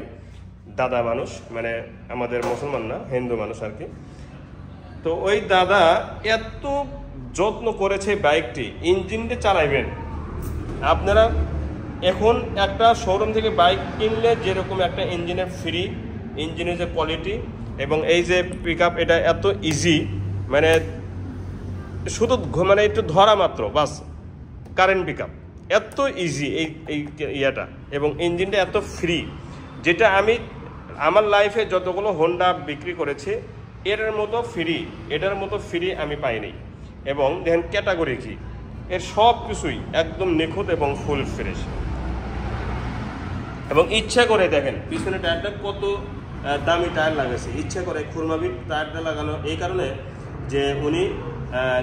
A: দাদা মানুষ, মানে আমাদের মুসলমান না, হিন্দু মানুষ আর কি। তো ওই দাদা এত যত্ন করেছে বাইকটি, ইঞ্জিনটি চালাইবেন আপনারা। এখন একটা শোরুম থেকে বাইক কিনলে যেরকম একটা ইঞ্জিনের ফ্রি, ইঞ্জিনের যে কোয়ালিটি এবং এই যে পিক আপ, এটা এত ইজি, মানে শুধু মানে একটু ধরা মাত্র বাস কারেন্ট পিক আপ, এত ইজি এই ইয়েটা, এবং ইঞ্জিনটা এত ফ্রি, যেটা আমি আমার লাইফে যতগুলো হোন্ডা বিক্রি করেছি এটার মতো ফ্রি আমি পাইনি। এবং দেখেন ক্যাটাগরি কি, এর সব কিছুই একদম নিখুঁত এবং ফুল ফ্রেশ। এবং ইচ্ছা করে দেখেন পিছনে টায়ারটা কত দামি টায়ার লাগাইছে, ইচ্ছা করে খুরমাবিট টায়ারটা লাগানো এই কারণে যে উনি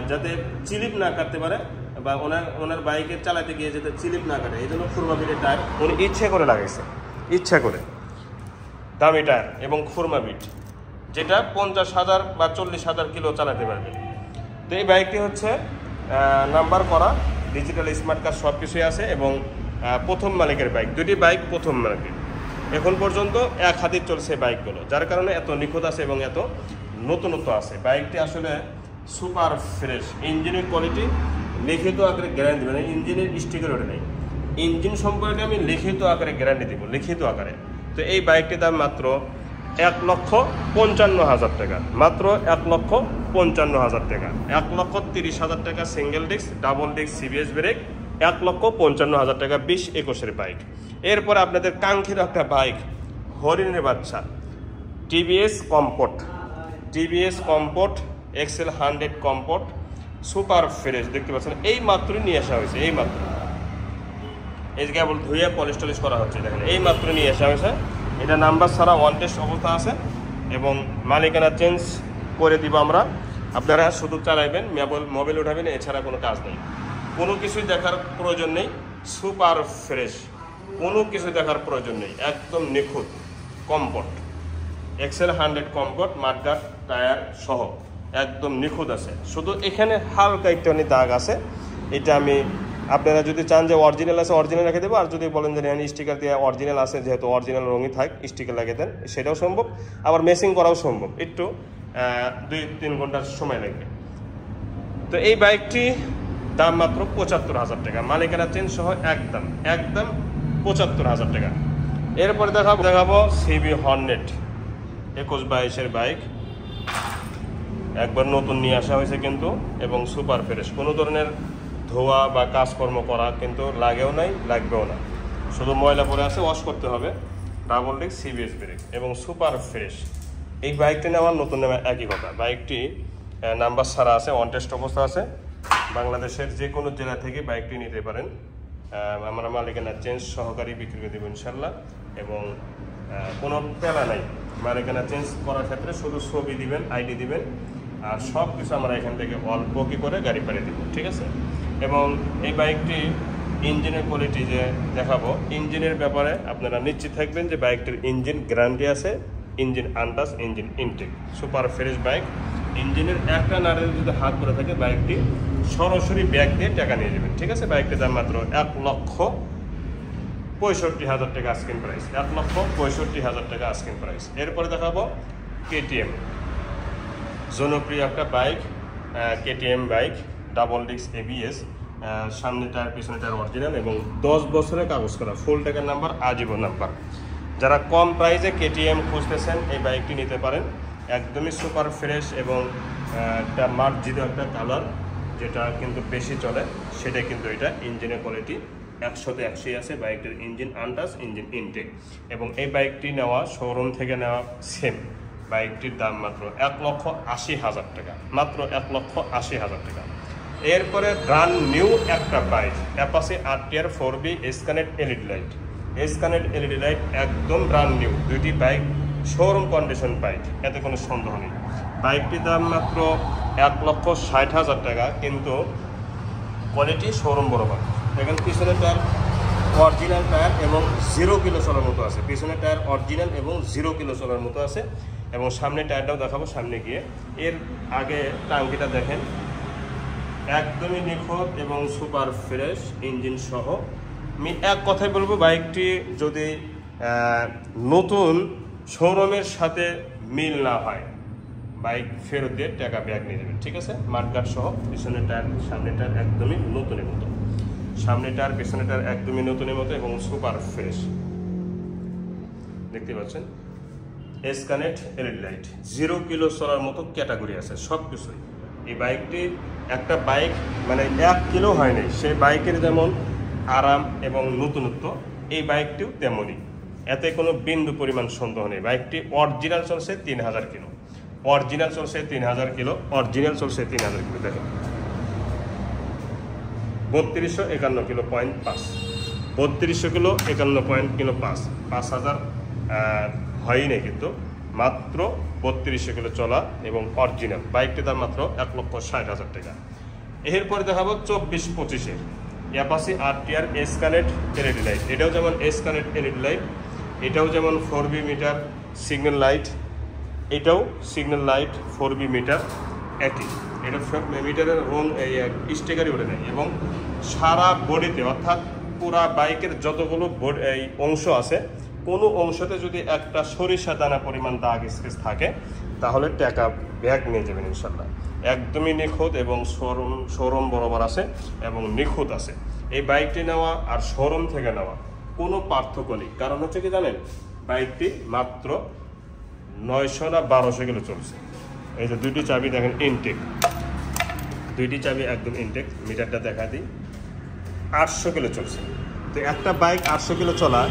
A: যাতে চিলিপ না কাটতে পারে, বা ওনার বাইকে চালাতে গিয়ে যাতে চিলিপ না কাটে, এই জন্য খুরমাবিটের টায়ার উনি ইচ্ছা করে লাগাইছে, ইচ্ছা করে দামি টায়ার এবং খুরমাবিট, যেটা 50,000 বা 40,000 কিলো চালাতে পারবে। তো এই বাইকটি হচ্ছে নাম্বার করা, ডিজিটাল স্মার্ট কার্ড সব কিছুই আছে, এবং প্রথম মালিকের বাইক, দুটি বাইক প্রথম মালিকের। এখন পর্যন্ত এক হাতে চলছে বাইকগুলো, যার কারণে এত নিখুঁত আছে এবং এত নতুনত্ব আছে। বাইকটি আসলে সুপার ফ্রেশ, ইঞ্জিনের কোয়ালিটি লিখিত আকারে গ্যারান্টি, মানে ইঞ্জিনের স্টিকার ওঠে নেই, ইঞ্জিন সম্পর্কে আমি লিখিত আকারে গ্যারান্টি দিব, লিখিত আকারে। তো এই বাইকটির দাম মাত্র 1,55,000 টাকা, মাত্র 1,55,000 টাকা। 1,30,000 টাকা single disc, double disc, CBS brake, 1,55,000 টাকা 20-21-এর বাইক। এরপর আপনাদের কাঙ্ক্ষিত একটা বাইক, হরিণের বাচ্চা, TVS Comfort, TVS Comfort XL 100 Comfort super fresh দেখতে পাচ্ছেন, এই মাত্রই নিয়ে আসা হয়েছে, এই মাত্র, এই যে কেবল ধুয়ে পলিশ টলিশ করা হচ্ছে, দেখেন এই মাত্র নিয়ে আসা হয়েছে। এটা নাম্বার ছাড়া ওয়ান টেস্ট অবস্থা আছে এবং মালিকানা চেঞ্জ করে দিব আমরা। আপনারা শুধু চালাইবেন, মোবাইল উঠাবেন, এছাড়া কোনো কাজ নেই, কোনো কিছুই দেখার প্রয়োজন নেই। সুপার ফ্রেশ, কোনো কিছু দেখার প্রয়োজন নেই, একদম নিখুঁত Comfort XL 100 Comfort mudguard tyre সহ একদম নিখুঁত আছে। শুধু এখানে হালকা একটুখানি দাগ আছে, এটা আমি আপনারা যদি চান যে অরিজিনাল আছে অরিজিনাল রেখে দেবো, আর যদি বলেন যে স্টিকার দিয়ে অরিজিনাল আছে, যেহেতু অরিজিনাল রঙই থাক স্টিকার লাগিয়ে দেন, সেটাও সম্ভব। আবার মেসিং করাও সম্ভব, একটু 2-3 ঘন্টার সময় লাগবে। তো এই বাইকটি দাম মাত্র 75,000 টাকা, মালিকানা চেঞ্জ সহ একদম 75,000 টাকা। এরপরে দেখাবো সিবি হর্নেট 21-22-এর বাইক, একবার নতুন নিয়ে আসা হয়েছে কিন্তু, এবং সুপার ফ্রেশ, কোনো ধরনের ধোয়া বা কাজকর্ম করা কিন্তু লাগেও নাই, লাগবেও না, শুধু ময়লা পরে আছে, ওয়াশ করতে হবে। ডাবল ডিস্ক, সিবিএস ব্রেক এবং সুপার ফ্রেশ। এই বাইকটি নেওয়ার নতুন নামে একই কথা, বাইকটি নাম্বার ছাড়া আছে, অন টেস্ট অবস্থা আছে। বাংলাদেশের যে কোনো জেলা থেকে বাইকটি নিতে পারেন, আমরা মালিকানা চেঞ্জ সহকারী বিক্রি করে দেবো ইনশাল্লাহ, এবং কোনো পেলা নাই। মালিকানা চেঞ্জ করার ক্ষেত্রে শুধু ছবি দিবেন, আইডি দিবেন, আর সব কিছু আমরা এখান থেকে অল্প কি করে গাড়ি পাঠিয়ে দিব, ঠিক আছে। এবং এই বাইকটি ইঞ্জিনের কোয়ালিটি যে দেখাবো, ইঞ্জিনের ব্যাপারে আপনারা নিশ্চিত থাকবেন যে বাইকটির ইঞ্জিন গ্যারান্টি আছে, engine untouch, engine intact, super fresh bike. ইঞ্জিনের একটা নাড়ের যদি হাত পরে থাকে, বাইকটি সরাসরি ব্যাগ দিয়ে টাকা নিয়ে যাবেন, ঠিক আছে। বাইকটির দাম মাত্র 1,65,000 টাকা আস্কিং প্রাইস, 1,65,000 টাকা আস্কিং প্রাইস। এরপরে দেখাবো কেটিএম, জনপ্রিয় একটা bike, KTM bike, double disc, ABS, সামনে টায়ার পিছনে টায়ার অরিজিনাল এবং 10 বছরের কাগজ করা, ফুল টাকার নাম্বার, আজীবন নাম্বার। যারা কম প্রাইসে কেটিএম খুঁজতেছেন এই বাইকটি নিতে পারেন, একদমই সুপার ফ্রেশ এবং একটা মার্জিত একটা কালার, যেটা কিন্তু বেশি চলে, সেটা কিন্তু এটা। ইঞ্জিনের কোয়ালিটি 100-তে 100 আছে, বাইকটির ইঞ্জিন আনটাচ, ইঞ্জিন ইনটেক। এবং এই বাইকটি নেওয়া শোরুম থেকে নেওয়া সেম। বাইকটির দাম মাত্র 1,80,000 টাকা, মাত্র 1,80,000 টাকা। এরপরে ব্র্যান্ড নিউ একটা বাইক, অ্যাপাচি RTR 4B এসকানেট এলইডি লাইট, এসকানেট এলইডি লাইট একদম ব্র্যান্ড নিউ, দুইটি বাইক শোরুম কন্ডিশন বাইক, এতে কোনো সন্দেহ নেই। বাইকটির দাম মাত্র 1,60,000 টাকা, কিন্তু কোয়ালিটি শোরুম বরাবর। দেখেন পিছনের টায়ার অরিজিনাল টায়ার এবং 0 কিলো চলার মতো আছে, পিছনের টায়ার অরিজিনাল এবং 0 কিলো চলার মতো আছে। এবং সামনে টায়ারটাও দেখাবো সামনে গিয়ে। এর আগে টাঙ্কিটা দেখেন, একদমই নিখুঁত এবং সুপার ফ্রেশ ইঞ্জিন সহ। আমি এক কথাই বলবো, বাইকটি যদি নতুন শোরুমের সাথে মিল না হয়, বাইক ফেরত দিয়ে টাকা ব্যাগ নিয়ে যাবেন, ঠিক আছে। মাঠগাট সহ, পিছনের টায়ার সামনে টায়ার একদমই নতুনের মতো, সামনে টায়ার পিছনে টায়ার একদমই নতুনের মতো এবং সুপার ফ্রেশ দেখতে পাচ্ছেন। এসকানেট এলইডি লাইট, 0 কিলো চলার মতো ক্যাটাগরি আছে সব কিছুই। এই বাইকটি একটা বাইক মানে 1 কিলো হয় নাই, সেই বাইকের যেমন আরাম এবং নতুনত্ব, এই বাইকটিও তেমনই, এতে কোনো বিন্দু পরিমাণ সন্দেহ নেই। বাইকটি অরিজিনাল চলছে 3,000 কিলো, অরিজিনাল চলছে 3,000 কিলো, অরিজিনাল চলছে 3,000 কিলো। দেখেন 3251 কিলো পয়েন্ট 5, 3200 কিলো 51.5, 5,000 হয়ই নেই, কিন্তু মাত্র 3200 কিলো চলা এবং অরিজিনাল। বাইকটির দাম মাত্র 1,60,000 টাকা। এরপরে দেখাবো 24-25-এর অ্যাপাচি RTR এসকানেট এলইডি লাইট, এটাও যেমন এসকানেট এলইডি লাইট, এটাও যেমন 4B মিটার সিগন্যাল লাইট, এটাও সিগন্যাল লাইট 4B মিটার একই। এটা মিটারের রং এই স্টিকারই ওঠে নেয় এবং সারা বডিতে, অর্থাৎ পুরা বাইকের যতগুলো এই অংশ আছে, কোনো অংশতে যদি একটা সরিষা দানা পরিমাণ দাগ স্কেচ থাকে, তাহলে টাকা ব্যাগ নিয়ে যাবেন ইনশাল্লাহ। একদমই নিখুঁত এবং শোরুম বরাবর আছে এবং নিখুঁত আছে। এই বাইকটি নেওয়া আর শোরুম থেকে নেওয়া কোনো পার্থক্য নেই। কারণ হচ্ছে কি জানেন, বাইকটি মাত্র 900 না 1200 কিলো চলছে। এই যে দুইটি চাবি দেখেন ইনটেক, দুইটি চাবি একদম ইনটেক। মিটারটা দেখা দিই, 800 কিলো চলছে। তো একটা বাইক 800 কিলো চলা,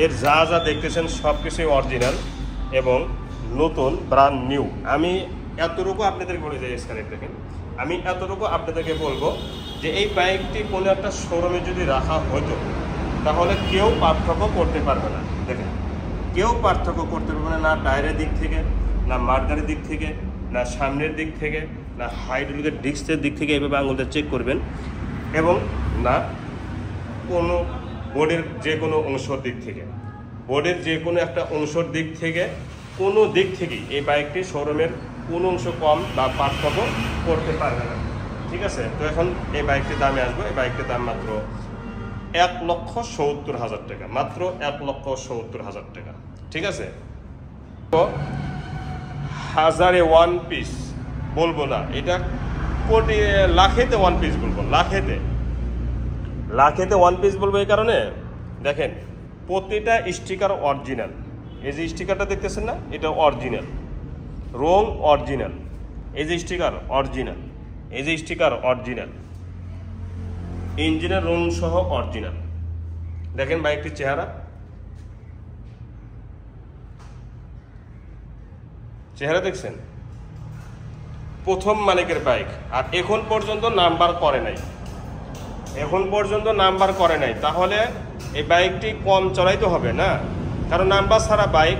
A: এর যা যা দেখতেছেন সব কিছুই অরিজিনাল এবং নতুন, ব্র্যান্ড নিউ। আমি এতটুকু আপনাদেরকে বলে যাই, স্ক্যানের দেখেন, আমি এতটুকু আপনাদেরকে বলবো যে এই বাইকটি কোনো একটা শোরুমে যদি রাখা হতো তাহলে কেউ পার্থক্য করতে পারবে না। দেখেন, কেউ পার্থক্য করতে পারবে না, না টায়ারের দিক থেকে, না মার্কারের দিক থেকে, না সামনের দিক থেকে, না হাইড্রোলিকের ডিস্কের দিক থেকে এইভাবে আঙুলটা চেক করবেন, এবং না কোনো বোর্ডের যে কোনো অংশের দিক থেকে, বোর্ডের যে কোনো একটা অংশের দিক থেকে, কোনো দিক থেকেই এই বাইকটি শোরুমের কোনো অংশ কম বা পার্থক্য করতে পারবে না। ঠিক আছে? তো এখন এই বাইকটির দামে আসবো। এই বাইকটির দাম মাত্র 1,70,000 টাকা, মাত্র 1,70,000 টাকা। ঠিক আছে? তো হাজারে ওয়ান পিস বলবো না, এটা কোটি লাখেতে ওয়ান পিস বলবো, লাখেতে ওয়ান পিস বলবো। এই কারণে দেখেন প্রতিটা স্টিকার অরিজিনাল। এই যে স্টিকারটা দেখতেছেন না, এটা অরিজিনাল, রং অরিজিনাল। এই যে স্টিকার অরিজিনাল, এই যে স্টিকার অরিজিনাল, ইঞ্জিনের রং সহ অরিজিনাল। দেখেন বাইকটির চেহারা দেখছেন, প্রথম মালিকের বাইক, আর এখন পর্যন্ত নাম্বার করে নাই। তাহলে এই বাইকটি কম চলাইতে হবে না, কারণ নাম্বার ছাড়া বাইক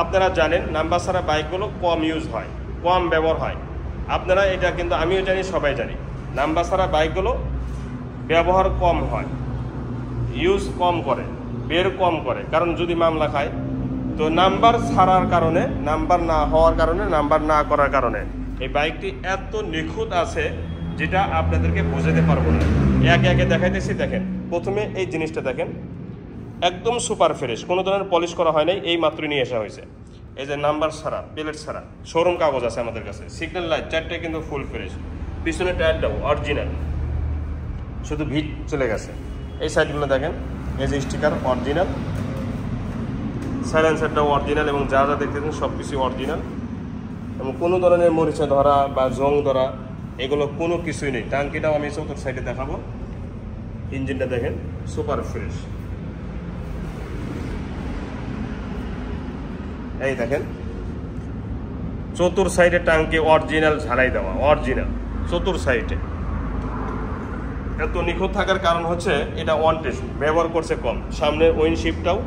A: আপনারা জানেন, নাম্বার ছাড়া বাইকগুলো কম ইউজ হয়, কম ব্যবহার হয়। আপনারা এটা কিন্তু আমিও জানি, সবাই জানি, নাম্বার ছাড়া বাইকগুলো ব্যবহার কম হয়, ইউজ কম করে, বের কম করে। কারণ যদি মামলা খায়, তো নাম্বার ছাড়ার কারণে, নাম্বার না হওয়ার কারণে, নাম্বার না করার কারণে এই বাইকটি এত নিখুঁত আছে যেটা আপনাদেরকে বোঝাতে পারবো না। একে একে দেখাইতেছি। দেখেন, প্রথমে এই জিনিসটা দেখেন, একদম সুপার ফ্রেশ, কোনো ধরনের পলিশ করা হয় নাই, এই মাত্র নিয়ে আসা হয়েছে। এই যে নাম্বার ছাড়া, প্লেট ছাড়া, শোরুম কাগজ আছে আমাদের কাছে, সিগন্যাল লাইট চারটে কিন্তু ফুল ফ্রেশ, পিছনে টায়ারটাও অরিজিনাল, শুধু ভিট চলে গেছে। এই সাইডগুলো দেখেন, এই যে স্টিকার অরিজিনাল, সাইলেন্সারটাও অরিজিনাল, এবং যা যা দেখতেছেন সব কিছু অরিজিনাল, এবং কোনো ধরনের মরিচা ধরা বা জং ধরা এগুলো কোনো কিছুই নেই। টাঙ্কিটাও আমি চতুর্থ সাইডে দেখাবো। ইঞ্জিনটা দেখেন সুপার ফ্রেশ, এই দেখেন চতুর্থ সাইডে টাঙ্কি অরিজিনাল ঝালাই দেওয়া, অরিজিনাল চতুর্থ সাইডে। এত নিখুঁত থাকার কারণ হচ্ছে এটা ওয়ান টেস্ট ব্যবহার করছে কম। সামনে উইন্ডশিপটাও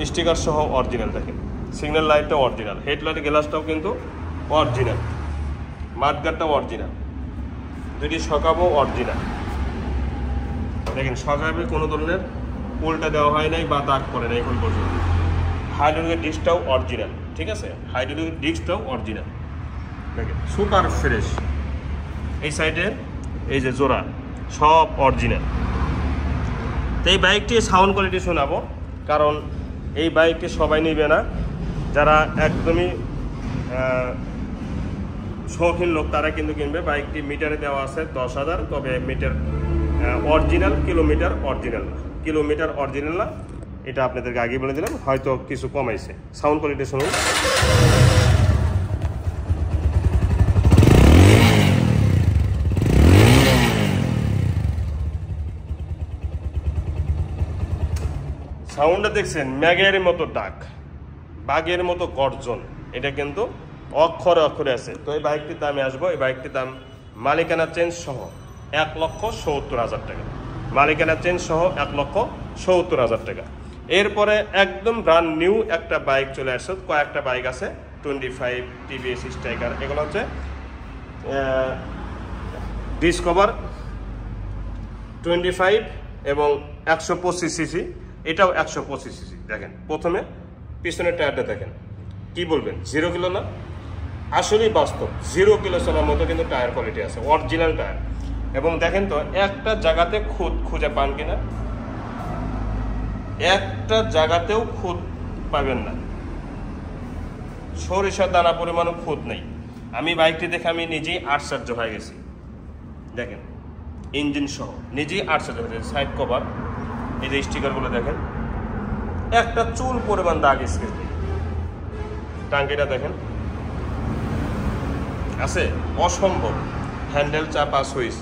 A: স্টিকার সহ অরিজিনাল, দেখেন সিগন্যাল লাইটটাও অরিজিনাল, হেডলাইট গ্লাসটাও কিন্তু অরিজিনাল, মাঠগার্ডটাও অরিজিনাল, দুটি সকাবও অরিজিনাল। দেখেন সকাবে কোনো ধরনের উল্টা দেওয়া হয় নাই বা দাগ পড়ে নাই এখন পর্যন্ত। হাইড্রোলিকের ডিস্কটাও অরিজিনাল। ঠিক আছে, হাইড্রোলিকের ডিস্কটাও অরিজিনাল, দেখেন সুপার ফ্রেশ। এই সাইডের এই যে জোড়া সব অরিজিনাল। তো এই বাইকটির সাউন্ড কোয়ালিটি শোনাবো, কারণ এই বাইকটি সবাই নেবে না, যারা একদমই শৌখিন লোক তারা কিন্তু কিনবে। বাইকটি মিটারে দেওয়া আছে 10,000, তবে মিটার অরিজিনাল, কিলোমিটার অরিজিনাল না, কিলোমিটার অরিজিনাল না, এটা আপনাদেরকে আগে বলে দিলাম, হয়তো কিছু কমাইছে। সাউন্ড কোয়ালিটি শুনুন। সাউন্ডটা দেখছেন, ম্যাগের মতো ডাক, বাঘের মতো গর্জন, এটা কিন্তু অক্ষরে অক্ষরে আছে। তো এই বাইকটির দামে আসবো। এই বাইকটির দাম মালিকানা চেঞ্জ সহ 1,70,000 টাকা, মালিকানা চেঞ্জ সহ 1,70,000 টাকা। এরপরে একদম ব্র্যান্ড নিউ একটা বাইক চলে আসছে, কয়েকটা বাইক আছে 25 টিভিএস স্ট্রাইকার, এগুলো হচ্ছে ডিসকভার 25 এবং 125 সিসি, এটাও 125 সিসি। দেখেন প্রথমে পিছনের টায়ারটা দেখেন, কি বলবেন 0 কিলো না? আসলেই বাস্তব 0 কিলো চলার মতো কিন্তু টায়ার কোয়ালিটি আছে, অরিজিনাল টায়ার। এবং দেখেন তো একটা জায়গাতে খুদ খুঁজে পান কিনা, একটা জায়গাতেও খুদ পাবেন না, সরিষার দানা পরিমাণও খুদ নেই। আমি বাইকটি দেখে আমি নিজেই আশ্চর্য হয়ে গেছি। দেখেন ইঞ্জিন সহ নিজেই আটশো টাকা। সাইড কভার, এই যে স্টিকারগুলো দেখেন, একটা চুল পরিমাণ দাগ স্কেচ নেই। টাঙ্কিটা দেখেন আছে অসম্ভব, হ্যান্ডেল চাপা সুইচ,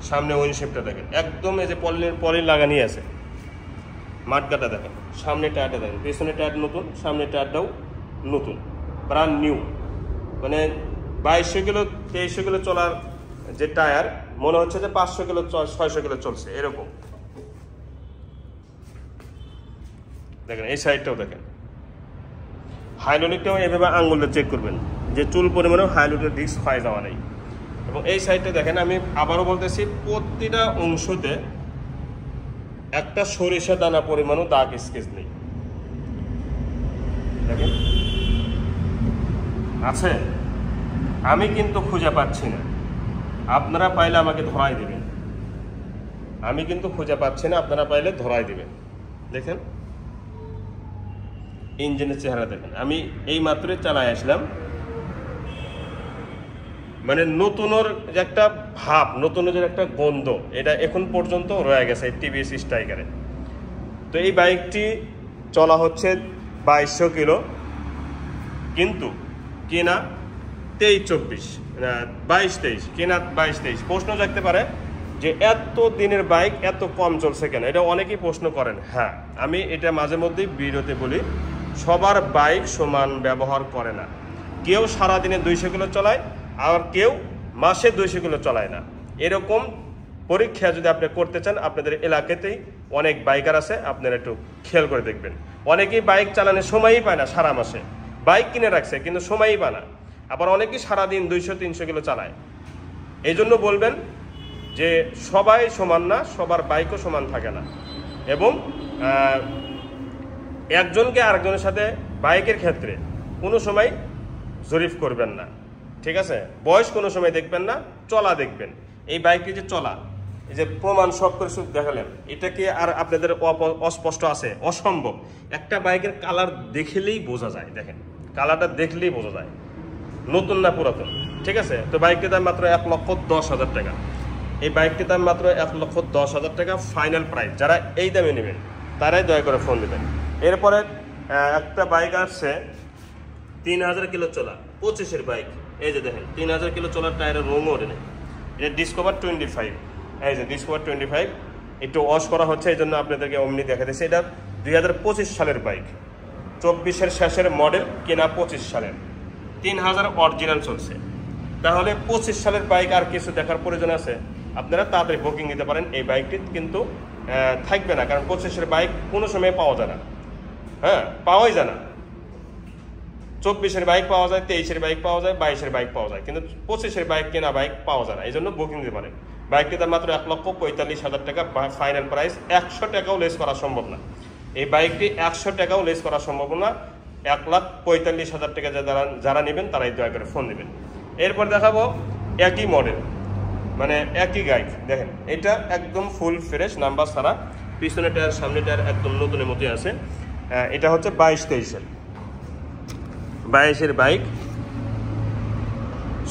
A: সামনে উইন্ডশিপটা দেখেন একদম এই যে পলির লাগানি আছে। মাঠগাটা দেখেন, সামনে টায়ারটা দেখেন, পেছনে টায়ার নতুন, সামনে টায়ারটাও নতুন, ব্রান্ড নিউ। মানে 2200 কিলো 2300 কিলো চলার যে টায়ার মনে হচ্ছে যে 500 কিলো 600 কিলো চলছে এরকম। দেখেন এই সাইডটাও দেখেন, হাইড্রোলিকটাও এভাবে আঙুলে চেক করবেন যে চুল পরিমাণেও হাইড্রোলিকের ডিস্ক ক্ষয় যাওয়া নেই। এবং এই সাইডটা দেখেন, আমি আবারও বলতেছি, প্রতিটা অংশতে একটা সরিষা দানা পরিমাণও দাগ স্কেচ নেই। দেখেন আছে, আমি কিন্তু খুঁজে পাচ্ছি না, আপনারা পাইলে আমাকে ধরাই দিবেন। আমি কিন্তু খুঁজে পাচ্ছি না, আপনারা পাইলে ধরাই দিবেন। দেখেন ইঞ্জিনের চেহারা দেখেন, আমি এই মাত্রই চালায় আসলাম। মানে নতুনের যে একটা ভাব, নতুনের যে একটা গন্ধ, এটা এখন পর্যন্ত রয়ে গেছে টিভিএস স্ট্রাইকারে। তো এই বাইকটি চলা হচ্ছে 2200 কিলো, কিন্তু কেনা 23-24, 22-23, কেনা 22-23। প্রশ্ন জাগতে পারে যে এত দিনের বাইক এত কম চলছে কেন, এটা অনেকেই প্রশ্ন করেন। হ্যাঁ, আমি এটা মাঝে মধ্যেই ভিডিওতে বলি, সবার বাইক সমান ব্যবহার করে না। কেউ সারাদিনে 200 কিলো চালায়, আর কেউ মাসে 200 কিলো চালায় না। এরকম পরীক্ষা যদি আপনি করতে চান, আপনাদের এলাকাতেই অনেক বাইকার আছে, আপনারা একটু খেয়াল করে দেখবেন। অনেকেই বাইক চালানোর সময়ই পায় না, সারা মাসে বাইক কিনে রাখছে কিন্তু সময়ই পায় না। আবার অনেকেই সারাদিন 200-300 কিলো চালায়। এই জন্য বলবেন যে সবাই সমান না, সবার বাইকও সমান থাকে না। এবং একজনকে আরেকজনের সাথে বাইকের ক্ষেত্রে কোনো সময় জরিফ করবেন না, ঠিক আছে? বয়স কোনো সময় দেখবেন না, চলা দেখবেন। এই বাইকটি যে চলা, এই যে প্রমাণ সব করে দেখালেন, এটা কি আর আপনাদের অস্পষ্ট আছে? অসম্ভব। একটা বাইকের কালার দেখলেই বোঝা যায়, দেখেন কালারটা দেখলেই বোঝা যায় নতুন না পুরাতন, ঠিক আছে? তো বাইকটির দাম মাত্র 1,10,000 টাকা। এই বাইকটির দাম মাত্র 1,10,000 টাকা ফাইনাল প্রাইস। যারা এই দামে নেবেন তারাই দয়া করে ফোন দেবেন। এরপরে একটা বাইক আসছে 3000 কিলো চলা, 25-এর বাইক। এই যে দেখেন 3000 কিলো চলার টায়ারের রঙও ওঠে নেই। এটা ডিসকভার 25, এই যে ডিসকভার 25 একটু ওয়াশ করা হচ্ছে, এই জন্য আপনাদেরকে অমনি দেখা দিচ্ছে। এটা 2025 সালের বাইক, 24-এর শেষের মডেল, কেনা 25 সালের, 3000 অরিজিনাল চলছে। তাহলে 25 সালের বাইক আর কিছু দেখার প্রয়োজন আছে? আপনারা তাড়াতাড়ি বুকিং নিতে পারেন। এই বাইকটি কিন্তু থাকবে না, কারণ 25-এর বাইক কোনো সময় পাওয়া যায় না। হ্যাঁ, পাওয়াই যায় না। 24-এর বাইক পাওয়া যায়, 23-এর বাইক পাওয়া যায়, 22-এর বাইক পাওয়া যায়, কিন্তু 25-এর বাইক কেনা বাইক পাওয়া যায় না। এই জন্য বুকিং দিতে পারেন। বাইকটি তার মাত্র 1,45,000 টাকা ফাইনাল প্রাইস। 100 টাকাও লেস করা সম্ভব না। এই বাইকটি 100 টাকাও লেস করা সম্ভব না। 1,45,000 টাকা যারা নেবেন তারাই দয়া করে ফোন নেবেন। এরপর দেখাবো একই মডেল, মানে একই গাইড। দেখেন এটা একদম ফুল ফ্রেশ, নাম্বার ছাড়া, পিছনে টায়ার সামনে টায়ার একদম নতুনের মতোই আছে। এটা হচ্ছে 22-23-এর বাইক,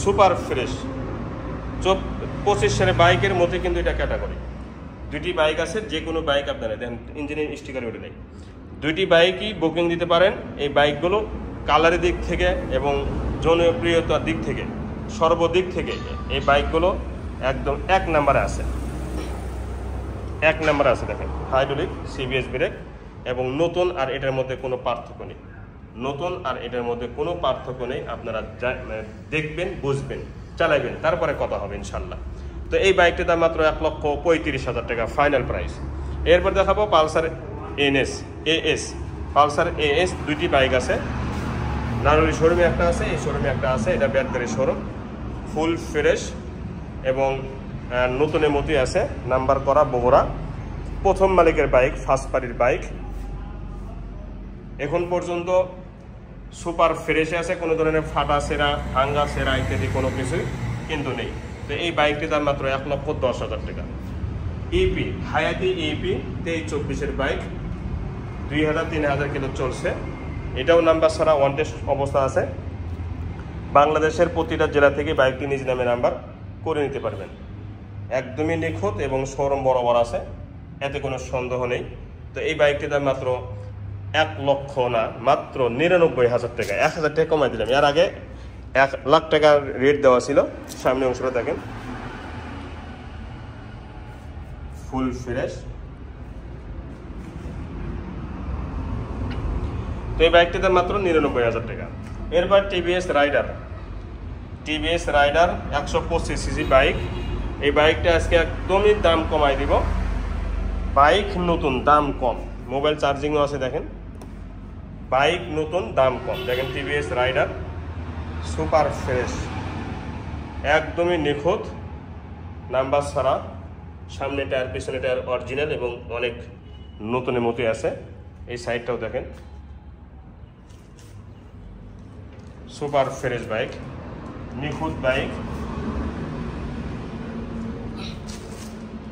A: সুপার ফ্রেশ। 25 সালের বাইকের মধ্যে কিন্তু এটা ক্যাটাগরি। দুইটি বাইক আছে, যে কোনো বাইক আপনারা দেখেন ইঞ্জিনের স্টিকার ওঠে নেই। দুইটি বাইকই বুকিং দিতে পারেন। এই বাইকগুলো কালারের দিক থেকে এবং জনপ্রিয়তার দিক থেকে, সর্বদিক থেকে এই বাইকগুলো একদম 1 নম্বরে আছে। 1 নম্বরে আছে। দেখেন হাইড্রোলিক, সিবিএস ব্রেক, এবং নতুন আর এটার মধ্যে কোনো পার্থক্য নেই। নতুন আর এটার মধ্যে কোনো পার্থক্য নেই। আপনারা দেখবেন, বুঝবেন, চালাইবেন, তারপরে কথা হবে ইনশাল্লাহ। তো এই বাইকটির দাম মাত্র 1,35,000 টাকা ফাইনাল প্রাইস। এরপর দেখাবো পালসার এএস। পালসার এএস দুইটি বাইক আছে, নানুরি শোরুমে একটা আছে, এই শোরুমে একটা আছে। এটা ব্যাটারি শোরুম, ফুল ফ্রেশ এবং নতুনের মতোই আছে, নাম্বার করা, বগুড়া। প্রথম মালিকের বাইক, ফার্স্ট পার্টির বাইক। এখন পর্যন্ত সুপার ফ্রেশে আছে, কোনো ধরনের ফাটা সেরা, ভাঙ্গা সেরা ইত্যাদি কোনো কিছুই কিন্তু নেই। তো এই বাইকটির দাম মাত্র 1,10,000 টাকা। ইপি, হায়াতি ইপি 23-24-এর বাইক, 2000-3000 কিলো চলছে। এটাও নাম্বার ছাড়া, ওয়ান টেস্ট অবস্থা আছে। বাংলাদেশের প্রতিটা জেলা থেকে বাইকটি নিজ নামে নাম্বার করে নিতে পারবেন। একদমই নিখুঁত এবং শোরুম বরাবর আছে, এতে কোনো সন্দেহ নেই। তো এই বাইকটির দাম মাত্র 1 লক্ষ না, মাত্র 99,000 টাকা। 1,000 টাকা কমাই দিলাম। এর আগে 1 লাখ টাকার রেট দেওয়া ছিল। সামনে অংশটা দেখেন, ফুল ফ্রেশ। তো এই বাইকটির দাম মাত্র 99,000 টাকা। এরপর টিভিএস রাইডার 125 সিসি বাইক। এই বাইকটা আজকে একদমই দাম কমাই দিব। বাইক নতুন, দাম কম, মোবাইল চার্জিংও আছে। দেখেন বাইক নতুন, দাম কম। দেখেন টিভিএস রাইডার সুপার ফ্রেশ, একদমই নিখুঁত, নাম্বার ছাড়া, সামনে টায়ার পিছনে টায়ার অরিজিনাল এবং অনেক নতুনের মতোই আছে। এই সাইডটাও দেখেন, সুপার ফ্রেশ বাইক, নিখুঁত বাইক।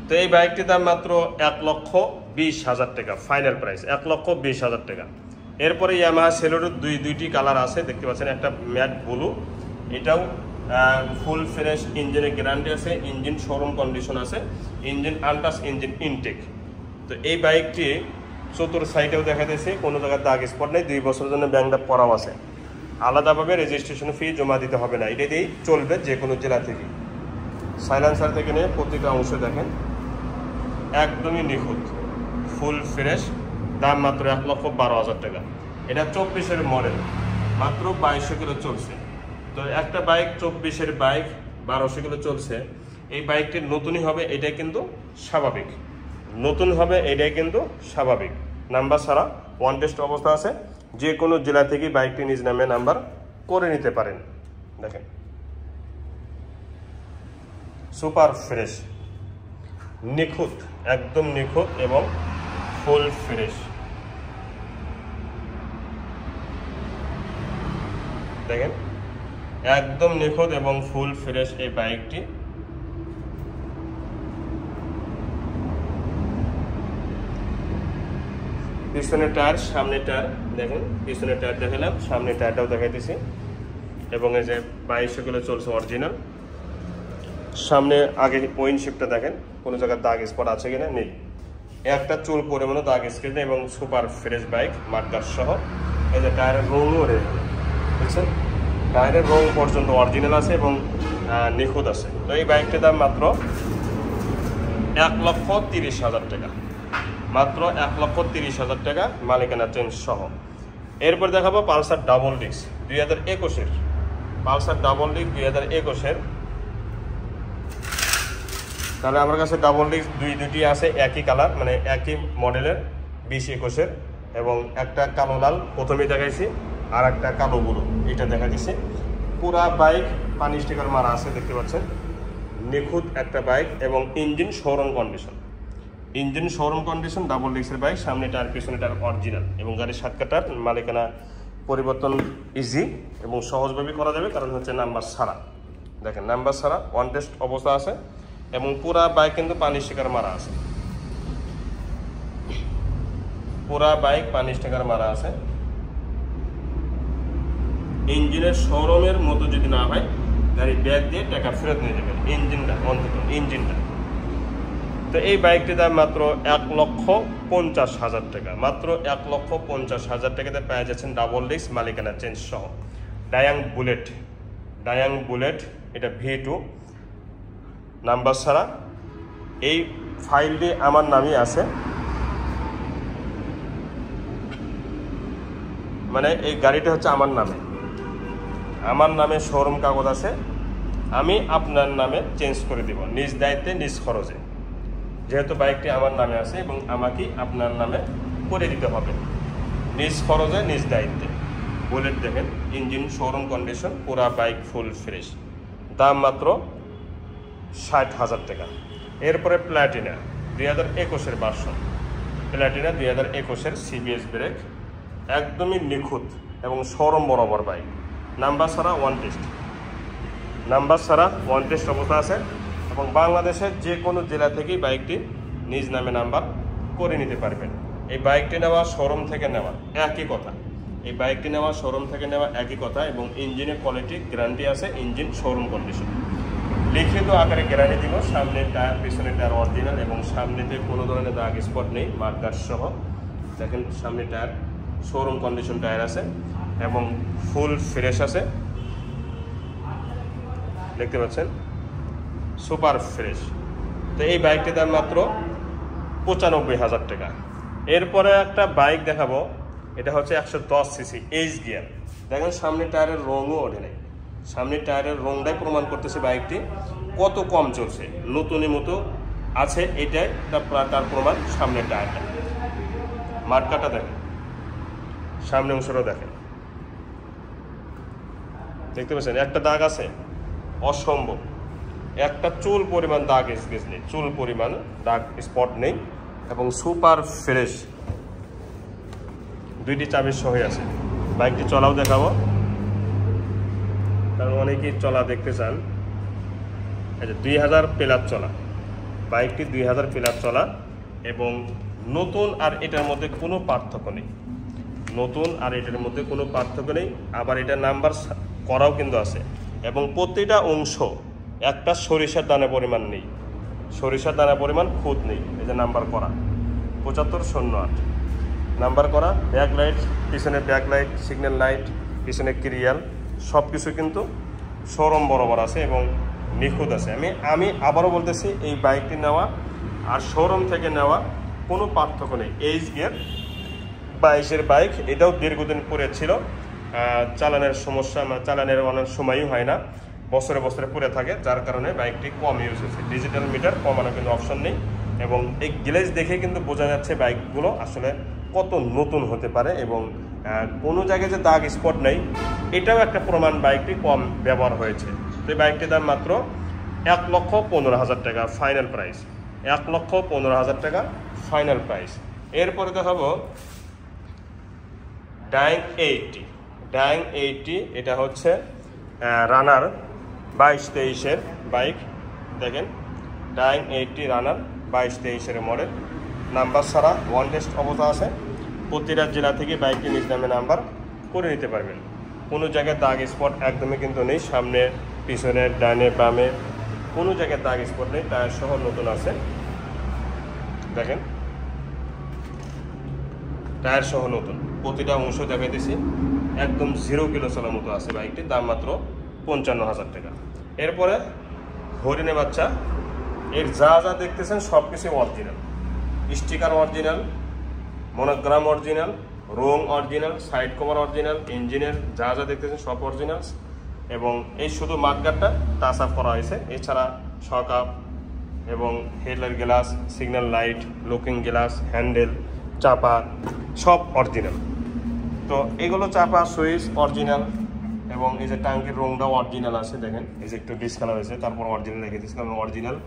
A: তো এই বাইকটির দাম মাত্র 1,20,000 টাকা, ফাইনাল প্রাইস 1,20,000 টাকা। এরপরে ইয়ামাহা সেলোর দুইটি কালার আছে, দেখতে পাচ্ছেন, একটা ম্যাট ব্লু, এটাও ফুল ফ্রেশ, ইঞ্জিনের গ্যারান্টি আছে, ইঞ্জিন শোরুম কন্ডিশন আছে, ইঞ্জিন আনটাচ, ইঞ্জিন ইনটেক। তো এই বাইকটি চতুর সাইডেও দেখা দিয়েছে, কোনো জায়গায় দাগ স্পট নেই, 2 বছরের জন্য ব্যাংকটা পড়াও আছে। আলাদাভাবে রেজিস্ট্রেশন ফি জমা দিতে হবে না, এটা দিয়েই চলবে যে কোনো জেলা থেকে। সাইলেন্সার থেকে নিয়ে প্রতিটা অংশ দেখেন একদমই নিখুঁত, ফুল ফ্রেশ, দাম মাত্র 1,12,000 টাকা। এটা 24-এর মডেল, মাত্র 2200 কিলো চলছে। তো একটা বাইক 24-এর বাইক 1200 কিলো চলছে, এই বাইকটি নতুনই হবে, এটাই কিন্তু স্বাভাবিক। নতুন হবে, এটাই কিন্তু স্বাভাবিক। নাম্বার ছাড়া, ওয়ান টেস্ট অবস্থা আছে, যে কোনো জেলা থেকে বাইকটি নিজ নামে নাম্বার করে নিতে পারেন। দেখেন সুপার ফ্রেশ, নিখুঁত, একদম নিখুঁত এবং ফুল ফ্রেশ। দেখেন একদম নিখুঁত এবং ফুল ফ্রেশ এই বাইকটি। পিছনের টায়ার, সামনের টায়ার দেখেন, পিছনের টায়ার দেখালাম, সামনের টায়ারটাও দেখাইতেছি। এবং এই যে 2200 কিলো চলছে অরিজিনাল। সামনে আগে উইন্ডশিপটা দেখেন, কোনো জায়গায় দাগ স্পট আছে কিনা, নেই, একটা চুল পরিমাণও দাগ স্পট নেই এবং সুপার ফ্রেশ বাইক, মার্কার সহ। এই যে টায়ারের রঙও রয়েছে, বুঝছেন, টায়ারের রং পর্যন্ত অরিজিনাল আছে এবং নিখুঁত আছে। তো এই বাইকটির দাম মাত্র 1,30,000 টাকা, মাত্র 1,30,000 টাকা, মালিকানা চেঞ্জ সহ। এরপর দেখাবো পালসার ডাবল ডিস্ক 2021-এর, পালসার ডাবল ডিস্ক 2021-এর। তাহলে আমার কাছে ডাবল ডিস্ক দুইটি আছে, একই কালার, মানে একই মডেলের, 20-21-এর, এবং একটা কালো লাল প্রথমেই দেখাইছি, আর একটা কালো বুড়ো এটা দেখা দিচ্ছে। পুরা বাইক পানি স্টিকার মারা আছে, দেখতে পাচ্ছেন, নিখুঁত একটা বাইক এবং engine showroom condition, engine showroom condition, double ডিস্কের বাইক, সামনে টায়ার পিছনে টায়ার অরিজিনাল এবং গাড়ির 7 কাটার, মালিকানা পরিবর্তন ইজি এবং সহজভাবে করা যাবে, কারণ হচ্ছে নাম্বার ছাড়া। দেখেন নাম্বার ছাড়া, ওয়ান টেস্ট অবস্থা আছে এবং পুরা বাইক কিন্তু পানি স্টিকার মারা আছে, পুরা বাইক পানি স্টিকার মারা আছে। ইঞ্জিনের শোরুমের মতো যদি না হয়, গাড়ি ব্যাগ দিয়ে টাকা ফেরত নিয়ে যাবেন, ইঞ্জিনটা অন্তত, ইঞ্জিনটা। তো এই বাইকটির দাম মাত্র 1,50,000 টাকা, মাত্র 1,50,000 টাকাতে পেয়ে যাচ্ছেন ডাবল ডিস্ক, মালিকানা চেঞ্জ সহ। ডায়াং বুলেট, এটা V2 নাম্বার ছাড়া। এই ফাইলটি আমার নামই আছে, মানে এই গাড়িটা হচ্ছে আমার নামে শোরুম কাগজ আছে, আমি আপনার নামে চেঞ্জ করে দিব নিজ দায়িত্বে, নিজ খরচে। যেহেতু বাইকটি আমার নামে আছে এবং আমাকে আপনার নামে করে দিতে হবে, নিজ খরচে, নিজ দায়িত্বে। বুলেট দেখেন, ইঞ্জিন শোরুম কন্ডিশন, পুরা বাইক ফুল ফ্রেশ, দাম মাত্র 60,000 টাকা। এরপরে প্ল্যাটিনা 2021-এর ভার্সন, প্ল্যাটিনা 2021-এর CBS ব্রেক, একদমই নিখুঁত এবং শোরুম বরাবর বাইক, নাম্বার ছাড়া, ওয়ান টেস্ট অবস্থা আছে এবং বাংলাদেশের যে কোনো জেলা থেকেই বাইকটি নিজ নামে নাম্বার করে নিতে পারবেন। এই বাইকটি নেওয়া শোরুম থেকে নেওয়া একই কথা, এই বাইকটি নেওয়া শোরুম থেকে নেওয়া একই কথা এবং ইঞ্জিনের কোয়ালিটি গ্যারান্টি আছে, ইঞ্জিন শোরুম কন্ডিশন। লিখিত আকারে গ্যারান্টি দিব। সামনের টায়ার পিছনের টায়ার অরিজিনাল এবং সামনেতে কোনো ধরনের দাগ স্পট নেই, মার্কার সহ। দেখেন সামনে টায়ার শোরুম কন্ডিশন টায়ার আছে এবং ফুল ফ্রেশ আছে, দেখতে পাচ্ছেন সুপার ফ্রেশ। তো এই বাইকটির দাম মাত্র 95,000 টাকা। এরপরে একটা বাইক দেখাবো, এটা হচ্ছে 110 সিসি এইচ গিয়ার। দেখেন সামনের টায়ারের রঙও ওঠে নাই, সামনের টায়ারের রঙটাই প্রমাণ করতেছে বাইকটি কত কম চলছে, নতুনের মতো আছে। এটাই তার প্রমাণ। সামনের টায়ারটা, মার্কাটা দেখেন, সামনে অংশটাও দেখেন, দেখতে পাচ্ছেন একটা দাগ আছে অসম্ভব, একটা চুল পরিমাণ দাগ স্পেস নেই, চুল পরিমাণ দাগ স্পট নেই এবং সুপার ফ্রেশ। দুইটি চাবির সহ আছে। বাইকটি চলাও দেখাবো, কারণ অনেকেই চলা দেখতে চান। এই যে 2000 প্লাস চলা বাইকটি, 2000 প্লাস চলা এবং নতুন আর এটার মধ্যে কোনো পার্থক্য নেই, নতুন আর এটার মধ্যে কোনো পার্থক্য নেই। আবার এটা নাম্বার করাও কিন্তু আছে এবং প্রতিটা অংশ একটা সরিষার দানা পরিমাণ নেই, সরিষার দানা পরিমাণ খুদ নেই। এই যে নাম্বার করা 7508 নাম্বার করা। ব্যাক লাইট, পিছনে ব্যাক লাইট, সিগন্যাল লাইট, পিছনে ক্রিয়াল, সব কিছু কিন্তু শোরুম বরাবর আছে এবং নিখুঁত আছে। আমি আবারও বলতেছি, এই বাইকটি নেওয়া আর শোরুম থেকে নেওয়া কোনো পার্থক্য নেই। এইচ গিয়ার 22-এর বাইক, এটাও দীর্ঘদিন পরে ছিল, চালানের সমস্যা, চালানের অনেক সময়ই হয় না, বছরে বছরে পরে থাকে, যার কারণে বাইকটি কম ইউজ হয়েছে। ডিজিটাল মিটার কমানো কিন্তু অপশন নেই এবং এই গ্লেজ দেখে কিন্তু বোঝা যাচ্ছে বাইকগুলো আসলে কত নতুন হতে পারে এবং কোনো জায়গায় যে দাগ স্পট নেই, এটাও একটা প্রমাণ বাইকটি কম ব্যবহার হয়েছে। তো এই বাইকটির দাম মাত্র 1,15,000 টাকা ফাইনাল প্রাইস, 1,15,000 টাকা ফাইনাল প্রাইস। এরপরে দেখাবো ডাইং 80। ডাইং 80 এটা হচ্ছে রানার 22-23-এর বাইক। দেখেন ডাইং 80 রানার 22-23-এর মডেল, নাম্বার ছাড়া ওয়ান টেস্ট অবস্থা আছে। প্রতিটা জেলা থেকে বাইকটি নিজ নামে নাম্বার করে নিতে পারবেন। কোনো জায়গায় দাগ স্পট একদমই কিন্তু নেই, সামনে পিছনে ডানে বামে কোনো জায়গায় দাগ স্পট নেই, টায়ার সহ নতুন আছে। দেখেন টায়ার সহ নতুন, প্রতিটা অংশ দেখাইতেছি, একদম 0 কিলো চলার মতো আছে বাইকটির। দাম মাত্র 55,000 টাকা। এরপরে হরিণের বাচ্চা, এর যা যা দেখতেছেন সব কিছু original, sticker original, monogram original, রং অরিজিনাল, সাইড কভার অরিজিনাল, ইঞ্জিনের যা যা দেখতেছেন সব অরিজিনাল এবং এই শুধু মাঠগাটটা টাচ আপ করা হয়েছে। এছাড়া শক এবং headlight glass, signal light, looking glass, handle, চাপা সব অরিজিনাল। তো এগুলো চাপা সুইচ অরিজিনাল এবং এই যে ট্যাঙ্কের রংটাও অরিজিনাল আছে। দেখেন এই যে একটু ডিসকালার হয়েছে, তারপর অরিজিনাল রেখে দিয়েছে, কারণ অরিজিনাল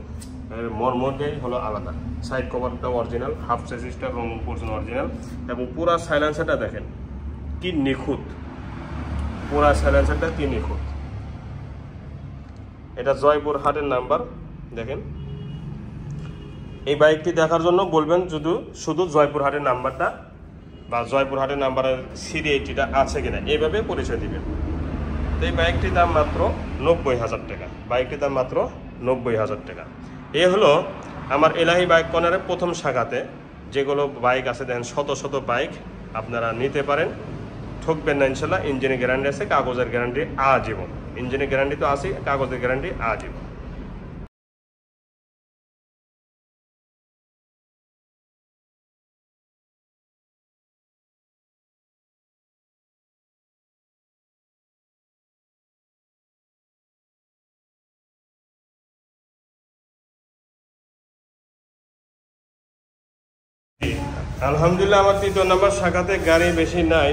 A: মধ্যেই হলো আলাদা। সাইড কভারটাও অরিজিনাল, হাফ চেসিসটা রং পর্যন্ত অরিজিনাল এবং পুরা সাইলেন্সারটা দেখেন কি নিখুঁত, পুরা সাইলেন্সারটা কি নিখুঁত। এটা জয়পুরহাটের নাম্বার। দেখেন এই বাইকটি দেখার জন্য বলবেন শুধু জয়পুরহাটের নাম্বারটা বা জয়পুরহাটের নাম্বারের সিরিয়ালটা আছে কিনা, এইভাবে পরিচয় দিবেন। তো এই বাইকটির দাম মাত্র 90,000 টাকা, বাইকটির দাম মাত্র 90,000 টাকা। এ হলো আমার এলাহি বাইক কর্নারের প্রথম শাখাতে যেগুলো বাইক আছে, দেখেন শত শত বাইক আপনারা নিতে পারেন, ঠকবেন না ইনশাল্লাহ। ইঞ্জিনের গ্যারান্টি আছে, কাগজের গ্যারান্টি আজীবন। ইঞ্জিনের গ্যারান্টি তো আছে, কাগজের গ্যারান্টি আজীবন। আলহামদুলিল্লাহ আমার 3 নম্বর শাখাতে গাড়ি বেশি নাই,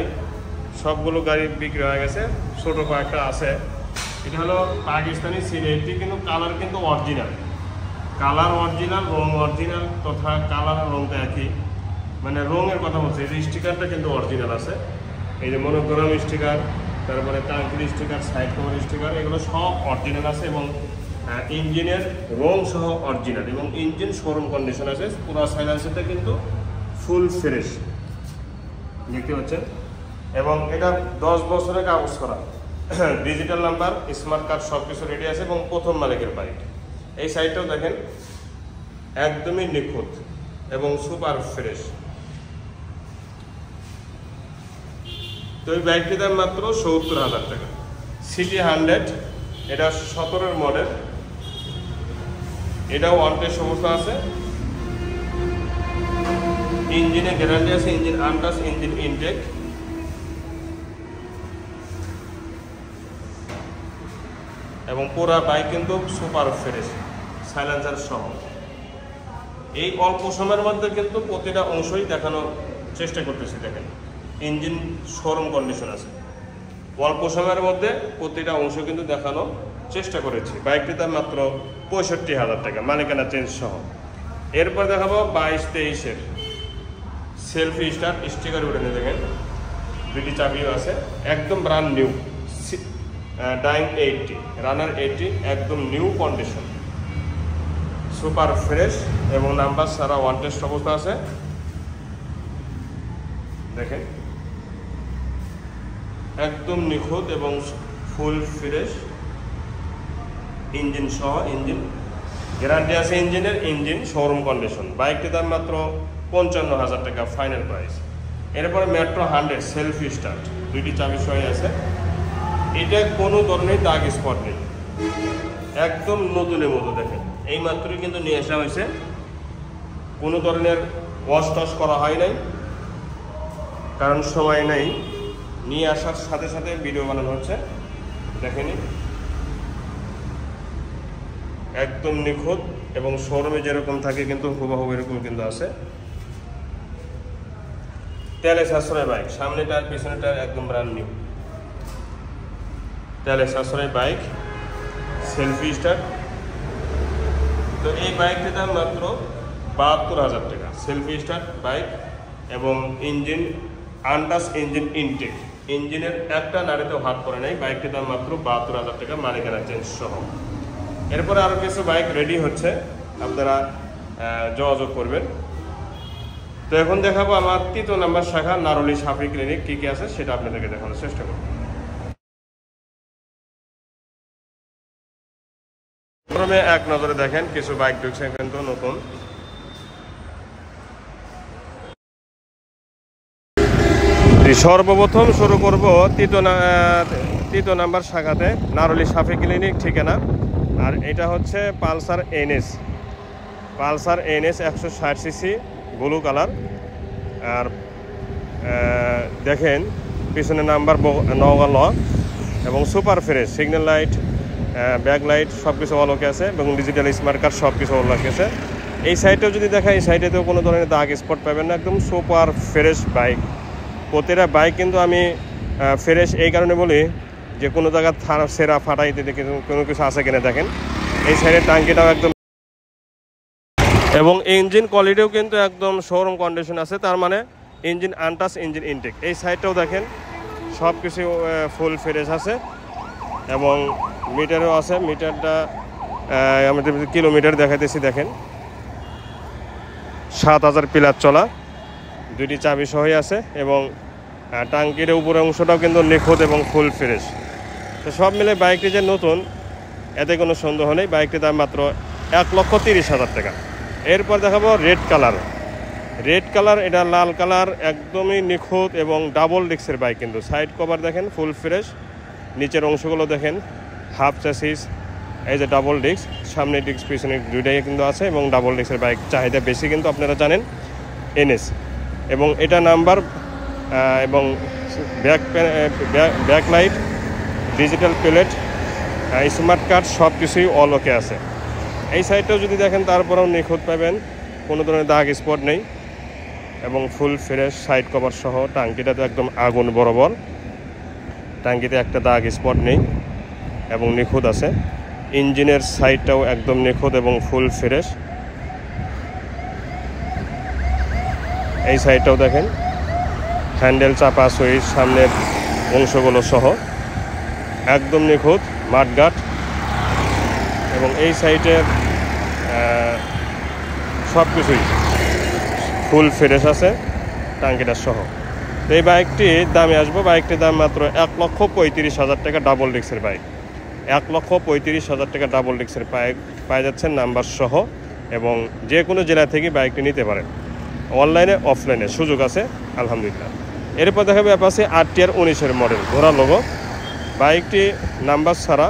A: সবগুলো গাড়ি বিক্রি হয়ে গেছে, ছোট কয়েকটা আছে। এটা হলো পাকিস্তানি সিরিয়ালটি, কিন্তু কালার কিন্তু অরিজিনাল, কালার অরিজিনাল, রং অরিজিনাল, তথা কালার আর রংটা একই, মানে রঙের কথা বলছে। এই যে স্টিকারটা কিন্তু অরিজিনাল আছে, এই যে মনোগ্রাম স্টিকার, তারপরে টাঙ্কির স্টিকার, সাইড কভার স্টিকার, এগুলো সব অরিজিনাল আছে এবং ইঞ্জিনের রং সহ অরিজিনাল এবং ইঞ্জিন শোরুম কন্ডিশন আছে। পুরো সাইলেন্সারটা কিন্তু ফুল ফ্রেশ দেখতে পাচ্ছেন এবং এটা 10 বছরের কাগজ করা ডিজিটাল নাম্বার, স্মার্ট কার্ড সব কিছু রেডি আছে এবং প্রথম মালিকের বাইক। এই সাইডটাও দেখেন একদমই নিখুঁত এবং সুপার ফ্রেশ। তো এই বাইকটির দাম মাত্র ৭০,০০০ টাকা। সিটি 100, এটা 17-এর মডেল, এটাও ওয়ান টেস্ট অবস্থা আছে। ইঞ্জিনে গ্যারান্টি আছে, ইঞ্জিন আনটাচ, ইঞ্জিন ইনটেক। এবং পুরো বাইক কিন্তু সুপার ফ্রেশ, সাইলেন্সার সহ। এই অল্প সময়ের মধ্যে কিন্তু প্রতিটা অংশই দেখানোর চেষ্টা করতেছি। দেখেন ইঞ্জিন শোরুম কন্ডিশন আছে, অল্প সময়ের মধ্যে প্রতিটা অংশ কিন্তু দেখানোর চেষ্টা করেছি। বাইকটির দাম মাত্র ৬৫,০০০ টাকা, মালিকানা চেঞ্জ সহ। এরপর দেখাবো ২২-২৩-এর সেলফি স্টার্ট, স্টিকার উঠে নিয়ে দেখেন, দুটি চাবিও আছে, একদম ব্র্যান্ড নিউ। ডাইং 80, রানার 80, একদম নিউ কন্ডিশন, সুপার ফ্রেশ এবং নাম্বার সারা ওয়ান টেস্ট অবস্থা আছে। দেখেন একদম নিখুঁত এবং ফুল ফ্রেশ, ইঞ্জিন সহ, ইঞ্জিন গ্যারান্টি আছে ইঞ্জিনের, ইঞ্জিন শোরুম কন্ডিশন। বাইকটির দাম মাত্র ৫৫,০০০ টাকা ফাইনাল প্রাইস। এরপরে মেট্রো 100 সেলফি স্টার্ট, দুইটি চাবি সহ আছে। এটা কোনো ধরনের দাগ স্পট নেই, একদম নতুনের মতো। দেখেন এই মাত্রই কিন্তু নিয়ে আসা হয়েছে, কোনো ধরনের ওয়াশ টস করা হয় নাই, কারণ সময় নেই। নিয়ে আসার সাথে সাথে ভিডিও বানানো হচ্ছে। দেখেনি একদম নিখুঁত এবং শোরুমে যেরকম থাকে কিন্তু হুবহু এরকম কিন্তু আছে। তেলে সাশ্রয় বাইক, সামনে টায়ার পিছনে টায়ার একদম ব্র্যান্ড নিউ। তেলে সাশ্রয় বাইক, সেলফি স্টার্ট। তো এই বাইকটির দাম মাত্র ৭২,০০০ টাকা, সেলফি স্টার্ট বাইক এবং ইঞ্জিন আনটাচ, ইঞ্জিন ইনটেক, ইঞ্জিনের একটা নাড়িতেও হাত পড়ে নাই। বাইকটির দাম মাত্র ৭২,০০০ টাকা, মালিকানা চেঞ্জ সহ। এরপরে আরও কিছু বাইক রেডি হচ্ছে, আপনারা যোগাযোগ করবেন। তো এখন দেখাবো আমার ৩য় নাম্বার শাখা নারুলি সাফি ক্লিনিক, কী কী আছে সেটা আপনাদেরকে দেখানোর চেষ্টা করব। প্রথমে এক নজরে দেখেন কিছু বাইক ঢুকছে কিন্তু নতুন। সর্বপ্রথম শুরু করব ৩য় নাম্বার শাখাতে, নারুলি সাফি ক্লিনিক ঠিকানা। আর এটা হচ্ছে Pulsar NS, Pulsar NS ১৬০ CC blue colour. আর দেখেন পিছনে নাম্বার ৯ এবং super fresh, signal light, back light সব কিছু অল ওকে আছে এবং ডিজিটাল স্মার্ট কার্ড সব কিছু অল ওকে আছে। এই সাইডেও যদি দেখা, এই সাইডেতেও কোনো ধরনের দাগ স্পট পাবেন না, একদম সুপার ফ্রেশ বাইক। প্রতিটা বাইক কিন্তু আমি ফ্রেশ এই কারণে বলি যে কোনো জায়গায় সেরা ফাটাই দিতে কোনো কিছু আছে কিনা দেখেন। এই সাইডের টাঙ্কিটাও একদম, এবং ইঞ্জিন কোয়ালিটিও কিন্তু একদম শোরুম কন্ডিশন আছে, তার মানে ইঞ্জিন আনটাচ, ইঞ্জিন ইনটেক। এই সাইডটাও দেখেন সব কিছু ফুল ফ্রেশ আছে এবং মিটারও আছে। মিটারটা আমাদের কিলোমিটার দেখাইতেছি, দেখেন ৭,০০০ প্লাস চলা, দুইটি চাবি সহই আছে এবং টাঙ্কির উপরের অংশটাও কিন্তু নিখুঁত এবং ফুল ফ্রেশ। তো সব মিলে বাইকটি যে নতুন এতে কোনো সন্দেহ নেই। বাইকটির দাম মাত্র ১,৩০,০০০ টাকা। এরপর দেখাবো রেড কালার, রেড কালার, এটা লাল কালার, একদমই নিখুঁত এবং ডাবল ডিস্কের বাইক কিন্তু। সাইড কভার দেখেন ফুল ফ্রেশ, নিচের অংশগুলো দেখেন হাফ চ্যাসিস, এই যে ডাবল ডিস্ক, সামনে ডিস্ক পিছনে দুইটাই কিন্তু আছে এবং ডাবল ডিস্কের বাইক চাহিদা বেশি কিন্তু আপনারা জানেন এনএস। এবং এটা নাম্বার এবং back light, digital plate, smart card সব কিছুই অল ওকে আছে। এই সাইডটাও যদি দেখেন তারপরেও নিখুঁত পাবেন, কোনো ধরনের দাগ স্পট নেই এবং ফুল ফ্রেশ সাইড কভার সহ। টাঙ্কিটা তো একদম আগুন বরাবর, টাঙ্কিতে একটা দাগ স্পট নেই এবং নিখুঁত আছে। ইঞ্জিনের সাইডটাও একদম নিখুঁত এবং ফুল ফ্রেশ। এই সাইডটাও দেখেন হ্যান্ডেল, চাপা, সুইচ, সামনের অংশগুলো সহ একদম নিখুঁত, মাঠঘাট। এবং এই সাইডের সব কিছুই ফুল ফ্রেশ আছে টাঙ্কিটার সহ। তো এই বাইকটির দামে আসবো, বাইকটির দাম মাত্র 1,35,000 টাকা, ডাবল ডিস্কের বাইক। 1,35,000 টাকা ডাবল ডিস্কের বাইক পাওয়া যাচ্ছেন নাম্বার সহ, এবং যে কোনো জেলা থেকে বাইকটি নিতে পারেন, অনলাইনে অফলাইনে সুযোগ আছে আলহামদুলিল্লাহ। এরপর দেখাবে অ্যাপাচি RTR 19-এর মডেল, ঘোড়া লোগো। বাইকটি নাম্বার ছাড়া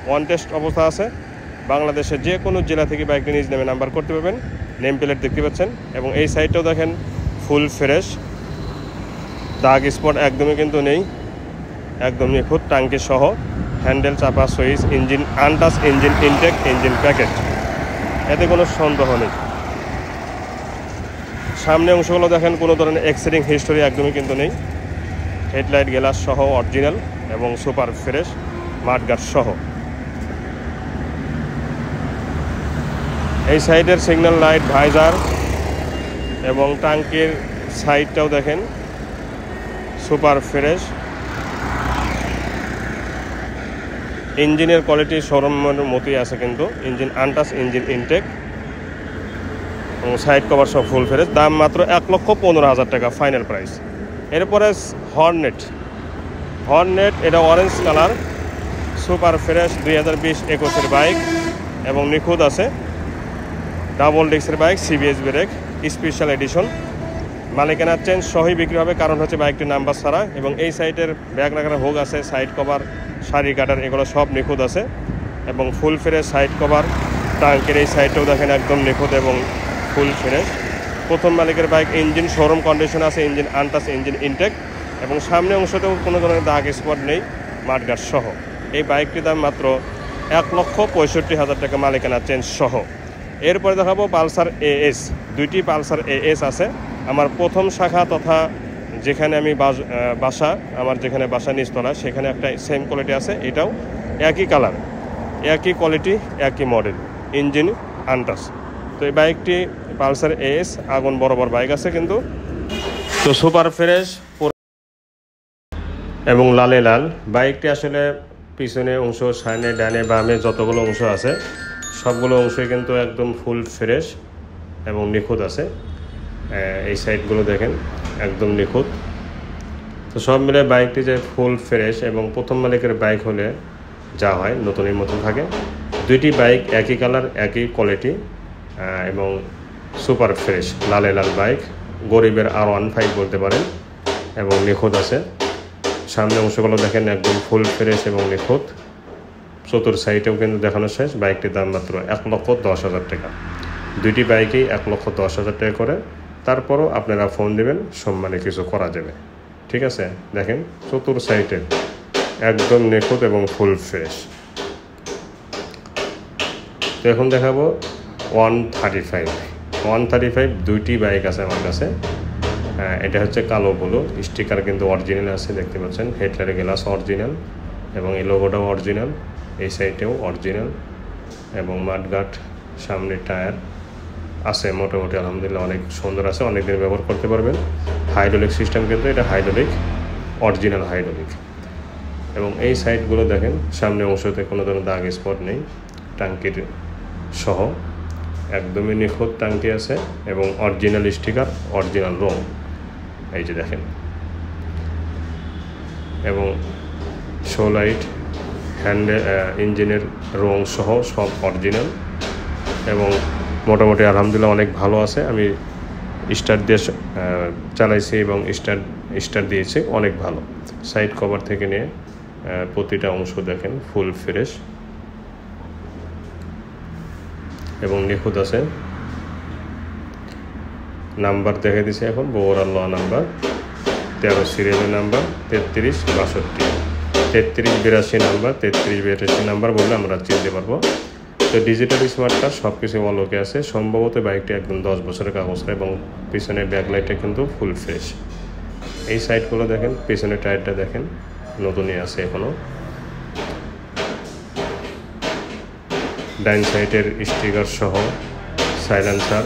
A: ওয়ান টেস্ট অবস্থা আছে। বাংলাদেশের যে কোনো জেলা থেকে বাইকটি নিজ নামে নাম্বার করতে পারবেন। নেম প্লেট দেখতে পাচ্ছেন, এবং এই সাইডটাও দেখেন ফুল ফ্রেশ, দাগ স্পট একদমই কিন্তু নেই, একদম নিখুঁত, টাঙ্কি সহ, হ্যান্ডেল, চাপা, switch, engine untouch, engine intact, engine packet, এতে কোনো সন্দেহ নেই। সামনে অংশগুলো দেখেন কোনো ধরনের এক্সিডিং হিস্টোরি একদমই কিন্তু নেই। হেডলাইট গ্লাস সহ অরিজিনাল এবং সুপার ফ্রেশ, মাঠগার্ড সহ। এই সাইডের সিগন্যাল লাইট, ভাইজার এবং টাঙ্কির সাইডটাও দেখেন সুপার ফ্রেশ। ইঞ্জিনের কোয়ালিটি শোরুমের মতোই আছে কিন্তু, ইঞ্জিন আনটাচ, ইঞ্জিন ইনটেক এবং সাইড কভার সব ফুল ফ্রেশ। দাম মাত্র 1,15,000 টাকা ফাইনাল প্রাইস। এরপরে হর্নেট, এটা অরেঞ্জ কালার, সুপার ফ্রেশ, 2020-21-এর বাইক এবং নিখুঁত আছে, ডাবল ডিস্কের bike, CBS brake, special edition. মালিকানার চেঞ্জ সহই বিক্রি হবে, কারণ হচ্ছে বাইকটির নাম্বার ছাড়া। এবং এই সাইডের ব্যাগ রাখার হোক আছে, সাইড কভার, সারি কাটার, এগুলো সব নিখুঁত আছে এবং ফুল ফ্রেশ সাইড কভার। টাঙ্কের এই সাইডটাও দেখেন একদম নিখুঁত এবং ফুল ফ্রেশ। প্রথম মালিকের বাইক, ইঞ্জিন শোরুম কন্ডিশন আছে, ইঞ্জিন আনটাচ, ইঞ্জিন ইনটেক, এবং সামনে অংশতেও কোনো ধরনের দাগ স্পট নেই, মাঠগার্ড সহ। এই বাইকটির দাম মাত্র 1,65,000 টাকা মালিকানা চেঞ্জ সহ। এরপরে দেখাবো পালসার AS। দুইটি পালসার AS আছে। আমার প্রথম শাখা তথা যেখানে আমি বাসা, আমার যেখানে বাসা নিচতলা, সেখানে একটা সেম কোয়ালিটি আছে। এটাও একই কালার, একই কোয়ালিটি, একই মডেল, ইঞ্জিন আনটাচ। তো এই বাইকটি পালসার AS, আগুন বরাবর বাইক আছে কিন্তু। তো সুপার ফ্রেশ এবং লালে লাল বাইকটি। আসলে পিছনে অংশ, সামনে, ডানে, বামে যতগুলো অংশ আছে সবগুলো অংশই কিন্তু একদম ফুল ফ্রেশ এবং নিখুঁত আছে। এই সাইডগুলো দেখেন একদম নিখুঁত। তো সব মিলে বাইকটি যে ফুল ফ্রেশ, এবং প্রথম মালিকের বাইক হলে যা হয় নতুনের মতন থাকে। দুইটি বাইক একই কালার, একই কোয়ালিটি এবং সুপার ফ্রেশ লালে লাল বাইক, গরিবের R15 বলতে পারেন, এবং নিখুঁত আছে। সামনে অংশগুলো দেখেন একদম ফুল ফ্রেশ এবং নিখুঁত। চতুর সাইডেও কিন্তু দেখানো শেষ। বাইকটির দাম মাত্র 1,10,000 টাকা। দুইটি বাইকেই 1,10,000 টাকা করে। তারপরও আপনারা ফোন দেবেন, সম্মানে কিছু করা যাবে, ঠিক আছে। দেখেন চতুর সাইডে একদম নিখুঁত এবং ফুল ফ্রেশ। তো এখন দেখাবো 135। দুইটি বাইক আছে আমার কাছে। এটা হচ্ছে কালো ব্লু, স্টিকার কিন্তু অরিজিনাল আছে, দেখতে পাচ্ছেন। হেডলাইট গ্লাস অরিজিনাল এবং এই লোগোটাও অরিজিনাল, এই সাইডেও অরিজিনাল, এবং মাঠগার্ড, সামনে টায়ার আছে মোটামুটি আলহামদুলিল্লাহ অনেক সুন্দর আছে, অনেক দিন ব্যবহার করতে পারবেন। হাইড্রোলিক সিস্টেম কিন্তু এটা হাইড্রোলিক, অরিজিনাল হাইড্রোলিক। এবং এই সাইডগুলো দেখেন সামনে অংশতে কোনো ধরনের দাগ স্পট নেই, টাঙ্কির সহ একদমই নিখুঁত টাঙ্কি আছে এবং অরিজিনাল স্টিকার, অরিজিনাল রং, এই যে দেখেন। এবং শো লাইট, হ্যান্ডেল, ইঞ্জিনের রং সহ সব অরিজিনাল এবং মোটামুটি আলহামদুলিল্লাহ অনেক ভালো আছে। আমি স্টার্ট দিয়ে চালাইছি এবং স্টার্ট দিয়েছি, অনেক ভালো। সাইড কভার থেকে নিয়ে প্রতিটা অংশ দেখেন ফুল ফ্রেশ এবং নিখুঁত আছে। নাম্বার দেখে দিছে এখন, বগুড়ার ল নাম্বার 13 সিরিয়ালের নাম্বার 3362, 3382 নাম্বার, 3382 নাম্বার বললে আমরা চিনতে পারবো। তো ডিজিটাল স্মার্ট কার্ড সব কিছু অলোকে আছে। সম্ভবত বাইকটি একদম 10 বছরের কাগজ, এবং পিছনে ব্যাকলাইটটা কিন্তু ফুল ফ্রেশ। এই সাইডগুলো দেখেন, পিছনে টায়ারটা দেখেন নতুনই আছে এখনও। ডাইন সাইডের স্টিকার সহ সাইলেন্সার,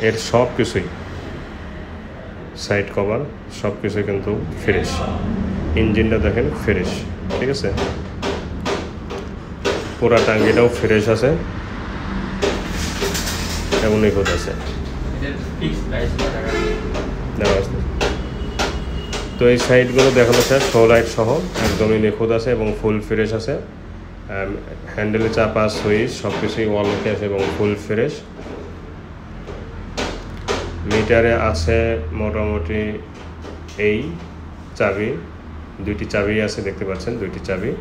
A: এর সব কিছুই, সাইড কভার সব কিছুই কিন্তু ফ্রেশ। ইঞ্জিনটা দেখেন ফ্রেশ, ঠিক আছে। পুরা টাঙ্গিটাও ফ্রেশ আছে এবং নিখুঁত আছে। তো এই সাইডগুলো দেখানো শেষ, শো লাইট সহ একদমই নিখুঁত আছে এবং ফুল ফ্রেশ আছে। হ্যান্ডেলে চাপা সুইচ সব কিছুই ওয়াল ওকে আছে এবং ফুল ফ্রেশ। মিটারে আছে মোটামুটি এই চাবি, 2টি চাবি আছে দেখতে পাচ্ছেন, 2টি চাবি।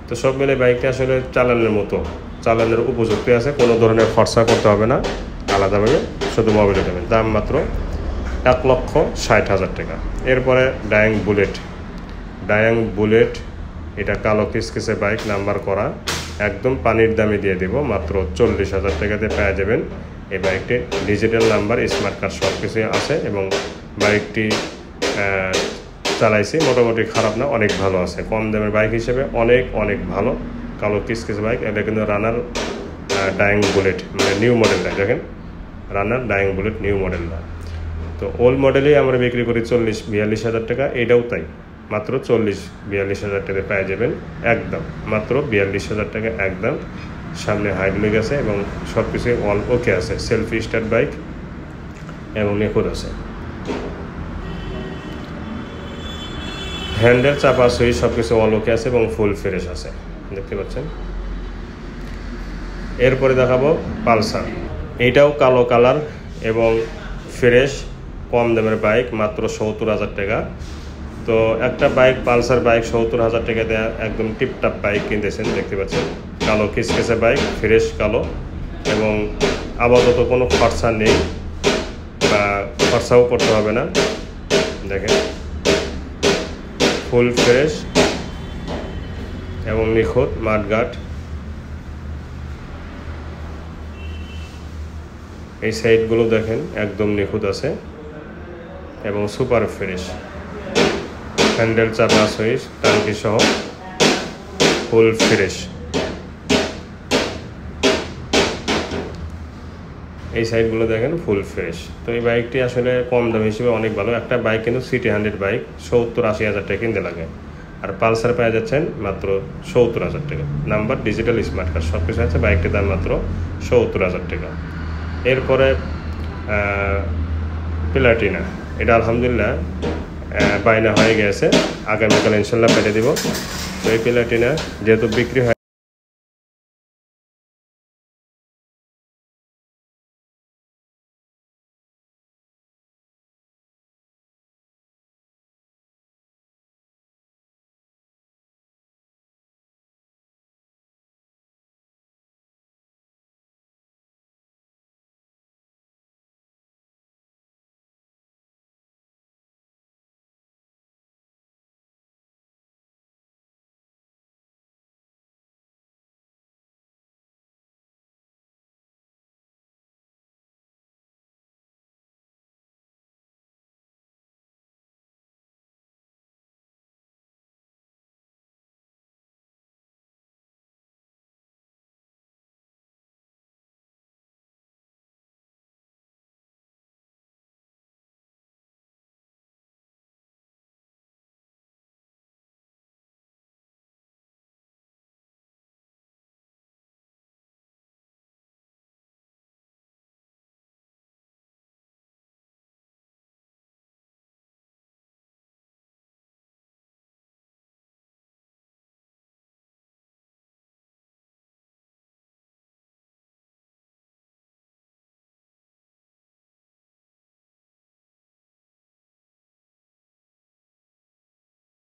A: তো সব মিলে বাইকটা আসলে চালানোর মতো, চালানোর উপযুক্ত আছে, কোনো ধরনের খরচা করতে হবে না আলাদাভাবে, শুধু মোবিলে দেবেন। দাম মাত্র 1,60,000 টাকা। এরপরে ডায়াং বুলেট, এটা কালো কিসকিসে বাইক, নাম্বার করা, একদম পানির দামে দিয়ে দেব মাত্র 40,000 টাকাতে পেয়ে যাবেন এই বাইকটি। ডিজিটাল নাম্বার, স্মার্ট কার্ড সব কিছুই আছে এবং বাইকটি চালাইছি, মোটামুটি খারাপ না, অনেক ভালো আছে, কম দামের বাইক হিসেবে অনেক ভালো। কালো কিসকিস বাইক, এটা কিন্তু রানার ডায়াং বুলেট, মানে নিউ মডেলটা দেখেন, রানার ডায়াং বুলেট নিউ মডেলটা। তো ওল্ড মডেলেই আমরা বিক্রি করি 40-42,000 টাকা, এটাও তাই, মাত্র 40-42,000 টাকা পেয়ে যাবেন একদম, মাত্র 42,000 টাকা একদম। সামনে হাইড্রোলিক আছে এবং সব কিছু অল ওকে আছে, সেলফি স্টার্ট বাইক এবং নিখুঁত আছে। হ্যান্ডেল চাপা সুইচ সব কিছু অল ওকে আছে এবং ফুল ফ্রেশ আছে, দেখতে পাচ্ছেন। এরপরে দেখাবো পালসার, এইটাও কালো কালার এবং ফ্রেশ, কম দামের বাইক, মাত্র 70,000 টাকা। তো একটা বাইক, পালসার বাইক 70,000 টাকা দেওয়া, একদম টিপটাপ বাইক কিনতেছেন, দেখতে পাচ্ছেন। কালো কিসকিসে বাইক, ফ্রেশ কালো, এবং আপাতত কোনো খরচা নেই বা খরচাও করতে হবে না, দেখেন ফুল ফ্রেশ এবং নিখুঁত মাঠঘাট। এই সাইডগুলো দেখেন একদম নিখুঁত আছে এবং সুপার ফ্রেশ। হ্যান্ডেল চাপা সুইচ টাঙ্কি সহ ফুল ফ্রেশ। এই সাইডগুলো দেখেন ফুল ফ্রেশ। তো এই বাইকটি আসলে কম দাম হিসেবে অনেক ভালো। একটা বাইক কিন্তু সিটি 100 বাইক 70-80 হাজার টাকা কিনতে লাগে, আর পালসার পেয়ে যাচ্ছেন মাত্র 70,000 টাকা। নাম্বার, ডিজিটাল স্মার্ট কার্ড সব কিছু আছে, বাইকটির দাম মাত্র 70,000 টাকা। এরপরে প্লাটিনা, এটা আলহামদুলিল্লাহ বায়না হয়ে গেছে, আগামীকাল ইনশাল্লাহ পেটে দিব। তো এই প্লাটিনা যেহেতু বিক্রি হয়